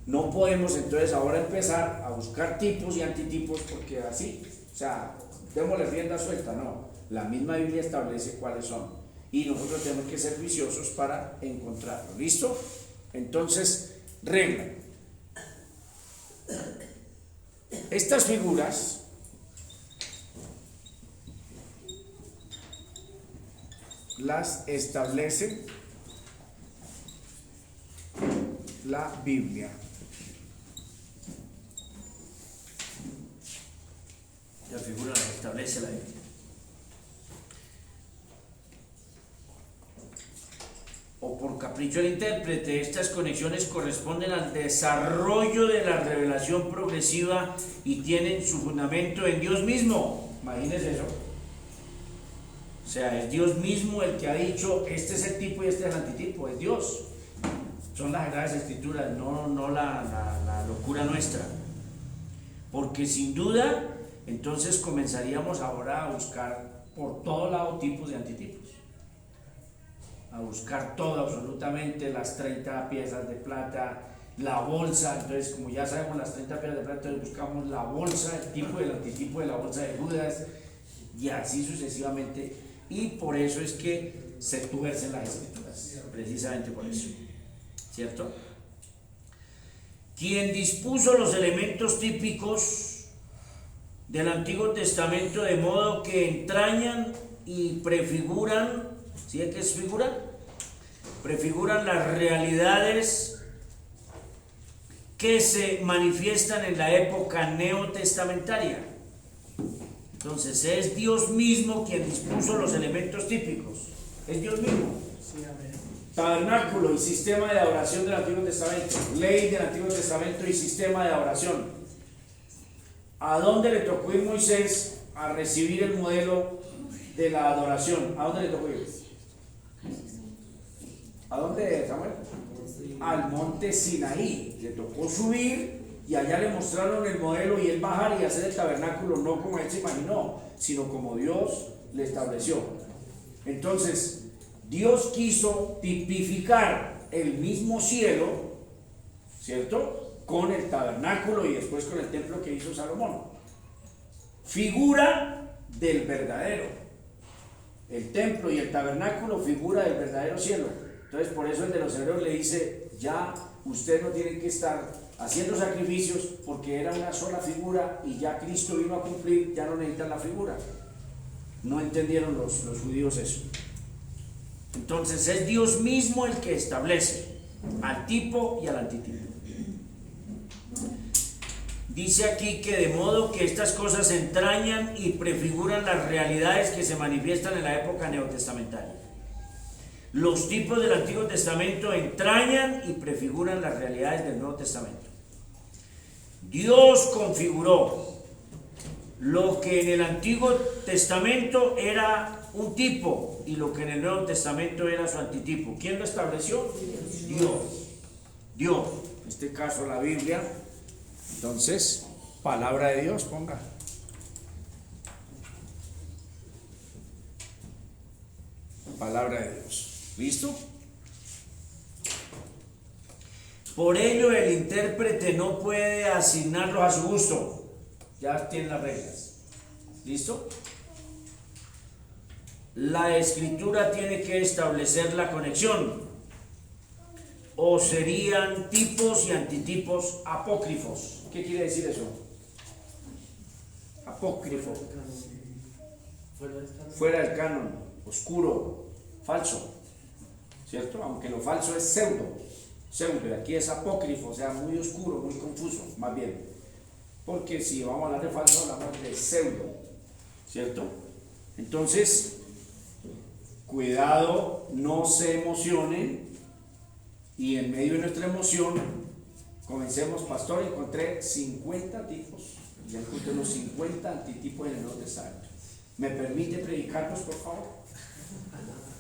No podemos entonces ahora empezar a buscar tipos y antitipos porque así, o sea, démosle rienda suelta, no. La misma Biblia establece cuáles son y nosotros tenemos que ser juiciosos para encontrarlo. ¿Listo? Entonces, regla. Estas figuras las establece la Biblia. La figura la establece la Biblia. O por capricho del intérprete, estas conexiones corresponden al desarrollo de la revelación progresiva y tienen su fundamento en Dios mismo. Imagínense eso. O sea, es Dios mismo el que ha dicho, este es el tipo y este es el antitipo, es Dios. Son las Sagradas Escrituras, no la locura nuestra. Porque sin duda, entonces comenzaríamos ahora a buscar por todo lado tipos y antitipos. A buscar todo, absolutamente, las 30 piezas de plata, la bolsa. Entonces, como ya sabemos las 30 piezas de plata, entonces buscamos la bolsa, el tipo y el antitipo de la bolsa de Judas, y así sucesivamente. Y por eso es que se tuercen las Escrituras, precisamente por eso, ¿cierto? Quien dispuso los elementos típicos del Antiguo Testamento de modo que entrañan y prefiguran, ¿sí es que es figura? Prefiguran las realidades que se manifiestan en la época neotestamentaria. Entonces es Dios mismo quien dispuso los elementos típicos, es Dios mismo. Sí, amén. Tabernáculo y sistema de adoración del Antiguo Testamento, ley del Antiguo Testamento y sistema de adoración. ¿A dónde le tocó ir Moisés a recibir el modelo de la adoración? ¿A dónde le tocó ir? ¿A dónde, Samuel? Al monte Sinaí. Le tocó subir y allá le mostraron el modelo y él bajar y hacer el tabernáculo, no como él se imaginó, sino como Dios le estableció. Entonces, Dios quiso tipificar el mismo cielo, ¿cierto?, con el tabernáculo y después con el templo que hizo Salomón. Figura del verdadero. El templo y el tabernáculo, figura del verdadero cielo. Entonces, por eso el de los hebreos le dice, ya ustedes no tienen que estar haciendo sacrificios porque era una sola figura y ya Cristo vino a cumplir, ya no necesitan la figura. No entendieron los judíos eso. Entonces es Dios mismo el que establece al tipo y al antitipo. Dice aquí que de modo que estas cosas entrañan y prefiguran las realidades que se manifiestan en la época neotestamentaria. Los tipos del Antiguo Testamento entrañan y prefiguran las realidades del Nuevo Testamento. Dios configuró lo que en el Antiguo Testamento era un tipo y lo que en el Nuevo Testamento era su antitipo. ¿Quién lo estableció? Dios. En este caso la Biblia. Entonces, palabra de Dios, ponga. Palabra de Dios. ¿Listo? Por ello el intérprete no puede asignarlos a su gusto. Ya tienen las reglas. ¿Listo? La escritura tiene que establecer la conexión. O serían tipos y antitipos apócrifos. ¿Qué quiere decir eso? Apócrifo. Fuera del canon. Oscuro. Falso. ¿Cierto? Aunque lo falso es pseudo. Y aquí es apócrifo, o sea, muy oscuro, muy confuso, más bien. Porque si vamos a hablar de falso, hablamos de pseudo. ¿Cierto? Entonces, cuidado, no se emocionen y en medio de nuestra emoción comencemos. Pastor, encontré 50 tipos, ya encontré los 50 antitipos del Nuevo Testamento. ¿Me permite predicarlos, por favor?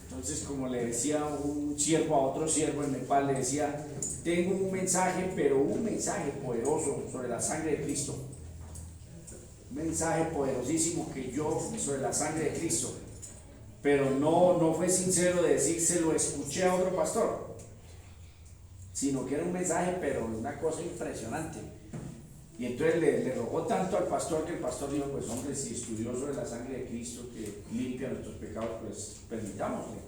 Entonces, como le decía un siervo a otro siervo en Nepal, le decía, tengo un mensaje, pero un mensaje poderoso sobre la sangre de Cristo. Un mensaje poderosísimo que yo, sobre la sangre de Cristo. Pero no fue sincero de decírselo, escuché a otro pastor, sino que era un mensaje, pero una cosa impresionante. Y entonces le rogó tanto al pastor que el pastor dijo, pues hombre, si estudió sobre la sangre de Cristo que limpia nuestros pecados, pues permitámosle.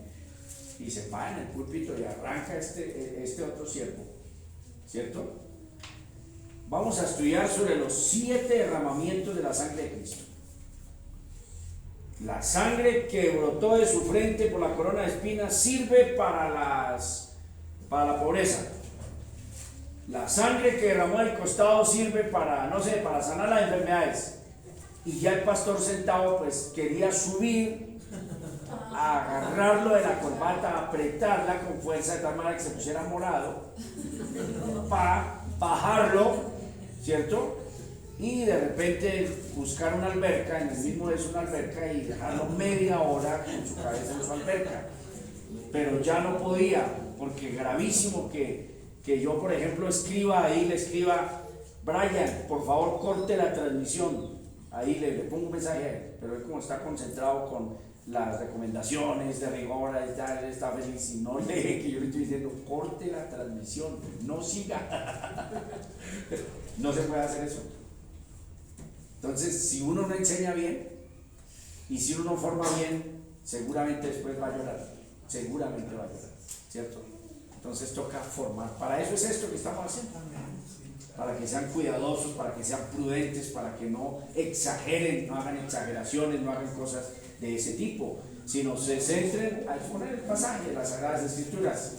Y se para en el púlpito y arranca este otro siervo, ¿cierto? Vamos a estudiar sobre los 7 derramamientos de la sangre de Cristo. La sangre que brotó de su frente por la corona de espinas sirve para la pobreza. La sangre que derramó del costado sirve para sanar las enfermedades. Y ya el pastor sentado pues quería subir, a agarrarlo de la corbata, a apretarla con fuerza de tal manera que se pusiera morado, para bajarlo, ¿cierto? Y de repente buscar una alberca, en el mismo de eso una alberca, y dejarlo media hora con su cabeza en su alberca. Pero ya no podía, porque gravísimo que yo, por ejemplo, le escriba, Brian, por favor corte la transmisión. Ahí le pongo un mensaje a él, pero él como está concentrado con las recomendaciones de rigor, está feliz y no lee que yo le estoy diciendo, corte la transmisión, no siga. No se puede hacer eso. Entonces, si uno no enseña bien y si uno no forma bien, seguramente después va a llorar, ¿cierto? Entonces toca formar. Para eso es esto que estamos haciendo, para que sean cuidadosos, para que sean prudentes, para que no exageren, no hagan exageraciones, no hagan cosas de ese tipo, sino se centren a exponer el pasaje de las Sagradas Escrituras.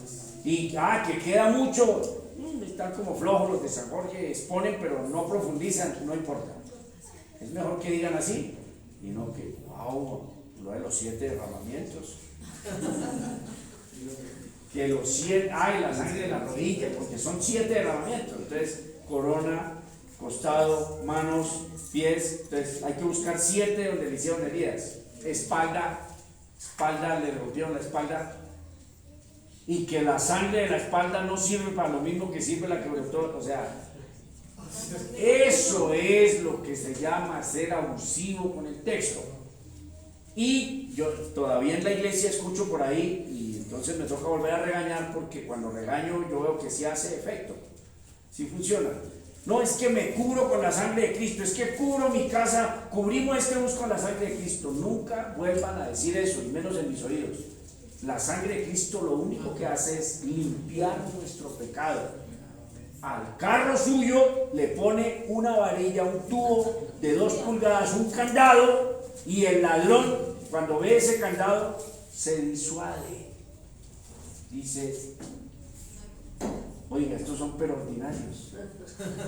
Y que queda mucho, están como flojos los de San Jorge, exponen pero no profundizan, no importa. Es mejor que digan así y no que, wow, lo de los 7 derramamientos. Que los 7, la sangre de la rodilla, porque son 7 derramamientos. Entonces, corona, costado, manos, pies. Entonces, hay que buscar 7 donde le hicieron heridas. Espalda, le rompieron la espalda. Y que la sangre de la espalda no sirve para lo mismo que sirve la que brotó. O sea, eso es lo que se llama ser abusivo con el texto. Y yo todavía en la iglesia escucho por ahí, y entonces me toca volver a regañar, porque cuando regaño yo veo que sí hace efecto, sí funciona. No, es que me cubro con la sangre de Cristo, es que cubro mi casa, cubrimos este bus con la sangre de Cristo. Nunca vuelvan a decir eso, y menos en mis oídos. La sangre de Cristo lo único que hace es limpiar nuestro pecado. Al carro suyo le pone una varilla, un tubo de 2 pulgadas, un candado, y el ladrón, cuando ve ese candado, se disuade. Dice, oiga, estos son pero ordinarios.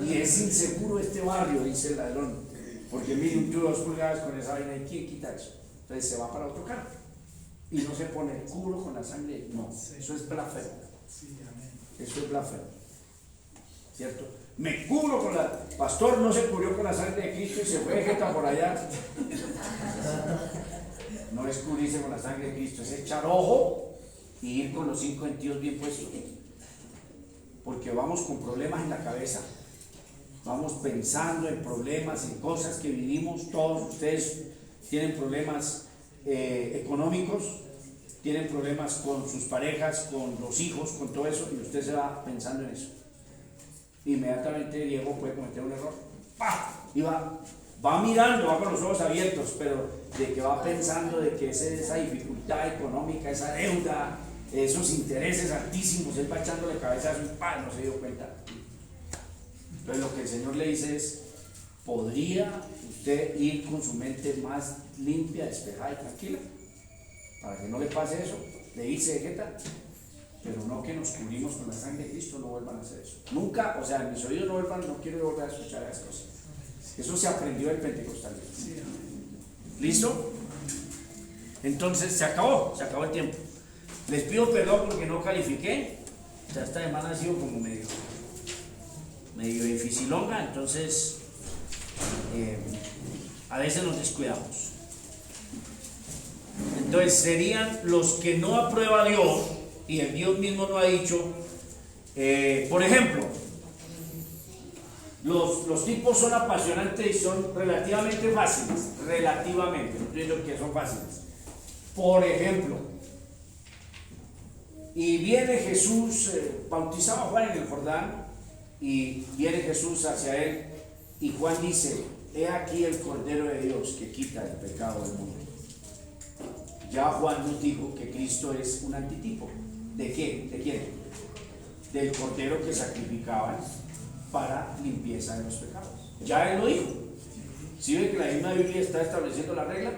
Y es inseguro este barrio, dice el ladrón, porque mire, un tubo de 2 pulgadas con esa vaina, ¿y quién quita eso? Entonces se va para otro carro. Y no se pone el cubro con la sangre. No, eso es blasfemo. Eso es blasfemo. ¿Cierto? Me cubro con la... Pastor no se cubrió con la sangre de Cristo y se fue jeta por allá. No es cubrirse con la sangre de Cristo, es echar ojo y ir con los 5 sentidos bien puestos. Porque vamos con problemas en la cabeza. Vamos pensando en problemas, en cosas que vivimos. Todos ustedes tienen problemas económicos, tienen problemas con sus parejas, con los hijos, con todo eso, y usted se va pensando en eso. Inmediatamente Diego puede cometer un error. ¡Pah! Y va mirando, va con los ojos abiertos, pero de que va pensando de que esa dificultad económica, esa deuda, esos intereses altísimos, él va echándole cabeza y no se dio cuenta. Entonces lo que el Señor le dice es, ¿podría usted ir con su mente más limpia, despejada y tranquila? Para que no le pase eso, de irse de jeta. Pero no que nos cubrimos con la sangre de Cristo, no vuelvan a hacer eso. Nunca, o sea, en mis oídos no quiero volver a escuchar esas cosas. Eso se aprendió del pentecostalismo. ¿Listo? Entonces se acabó el tiempo. Les pido perdón porque no califiqué. O sea, esta semana ha sido como medio dificilonga, entonces a veces nos descuidamos. Entonces serían los que no aprueba Dios, y el Dios mismo no ha dicho, por ejemplo, los tipos son apasionantes y son relativamente fáciles, relativamente, no estoy diciendo que son fáciles. Por ejemplo, y viene Jesús, bautizaba a Juan en el Jordán, y viene Jesús hacia él, y Juan dice: he aquí el Cordero de Dios que quita el pecado del mundo. Ya Juan nos dijo que Cristo es un antitipo. ¿De qué? ¿De quién? Del Cordero que sacrificaban para limpieza de los pecados. Ya él lo dijo. ¿Sí ve que la misma Biblia está estableciendo la regla?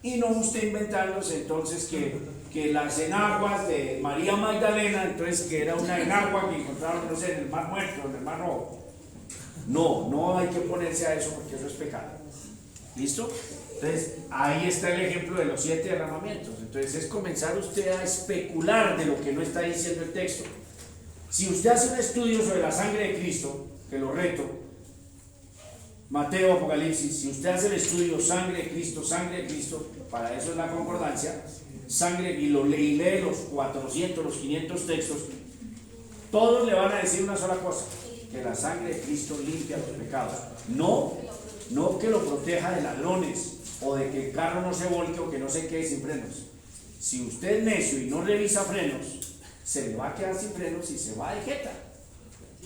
Y no usted inventándose entonces que las enaguas de María Magdalena, entonces que era una enagua que encontraron, no sé, en el Mar Muerto, en el Mar Rojo. No hay que ponerse a eso porque eso es pecado. ¿Listo? Entonces, ahí está el ejemplo de los 7 derramamientos. Entonces, es comenzar usted a especular de lo que no está diciendo el texto. Si usted hace un estudio sobre la sangre de Cristo, que lo reto, Mateo, Apocalipsis, si usted hace el estudio sangre de Cristo, para eso es la concordancia, sangre, y lee los 400, los 500 textos, todos le van a decir una sola cosa: que la sangre de Cristo limpia los pecados. No que lo proteja de ladrones, o de que el carro no se volque, o que no se quede sin frenos. Si usted es necio y no revisa frenos, se le va a quedar sin frenos y se va de jeta.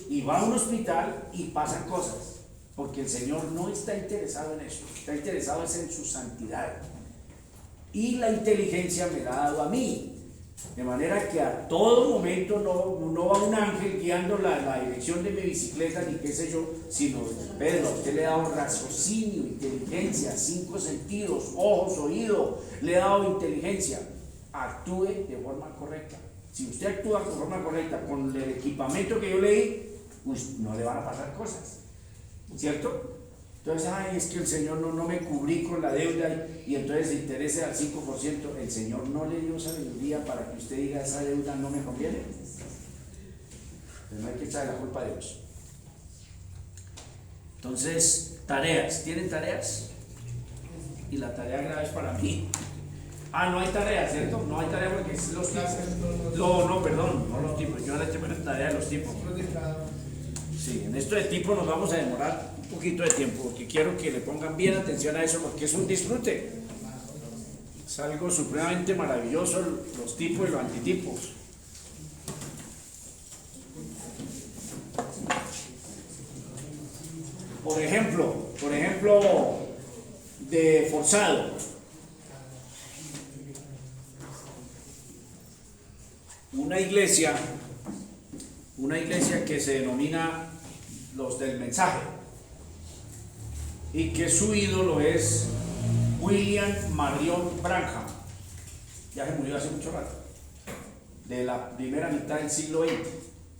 Y va a un hospital y pasan cosas. Porque el Señor no está interesado en eso, está interesado es en su santidad. Y la inteligencia me la ha dado a mí, de manera que a todo momento no va un ángel guiando la dirección de mi bicicleta, ni qué sé yo, sino: Pedro, a usted le he dado raciocinio, inteligencia, 5 sentidos, ojos, oído, le he dado inteligencia. Actúe de forma correcta. Si usted actúa de forma correcta con el equipamiento que yo leí, pues no le van a pasar cosas. ¿Cierto? Entonces, es que el Señor no me cubrí con la deuda, y entonces se interese al 5%. El Señor no le dio sabiduría para que usted diga: esa deuda no me conviene. Pero no hay que echarle la culpa a Dios. Entonces, tareas. ¿Tienen tareas? Y la tarea grave es para mí. No hay tarea, ¿cierto? No hay tarea porque es los tipos. No los tipos. Yo le estoy poniendo tarea de los tipos. Sí, en esto de tipo nos vamos a demorar un poquito de tiempo, porque quiero que le pongan bien atención a eso, porque es un disfrute. Es algo supremamente maravilloso, los tipos y los antitipos. Por ejemplo, de forzado. Una iglesia que se denomina los del mensaje, y que su ídolo es William Marion Branham. Ya se murió hace mucho rato, de la primera mitad del siglo XX,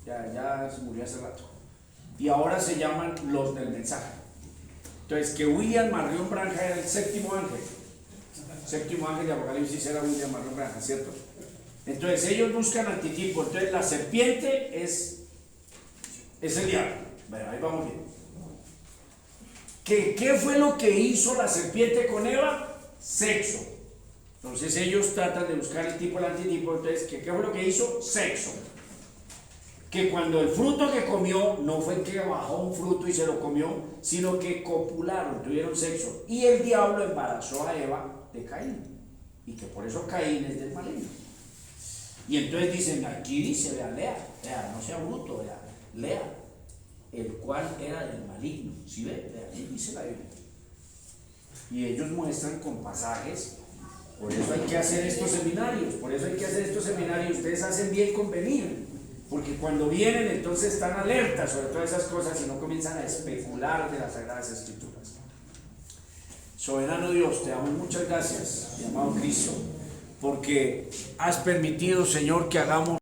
ya se murió hace rato, y ahora se llaman los del mensaje. Entonces, que William Marion Branham era el séptimo ángel de Apocalipsis, era William Marion Branham, ¿cierto? Entonces ellos buscan antitipo. Entonces la serpiente es el diablo. Bueno, ahí vamos bien. ¿Qué fue lo que hizo la serpiente con Eva? Sexo. Entonces ellos tratan de buscar el tipo, el antitipo. Entonces, ¿qué fue lo que hizo? Sexo. Que cuando el fruto que comió, no fue que bajó un fruto y se lo comió, sino que copularon, tuvieron sexo. Y el diablo embarazó a Eva de Caín. Y que por eso Caín es del maligno. Y entonces dicen, aquí dice, lea, no sea bruto, lea, el cual era del maligno. ¿Sí ve? Ahí dice la Biblia. Y ellos muestran con pasajes. Por eso hay que hacer estos seminarios, ustedes hacen bien con venir, porque cuando vienen entonces están alertas sobre todas esas cosas y no comienzan a especular de las Sagradas Escrituras. Soberano Dios, te damos muchas gracias, mi amado Cristo, porque has permitido, Señor, que hagamos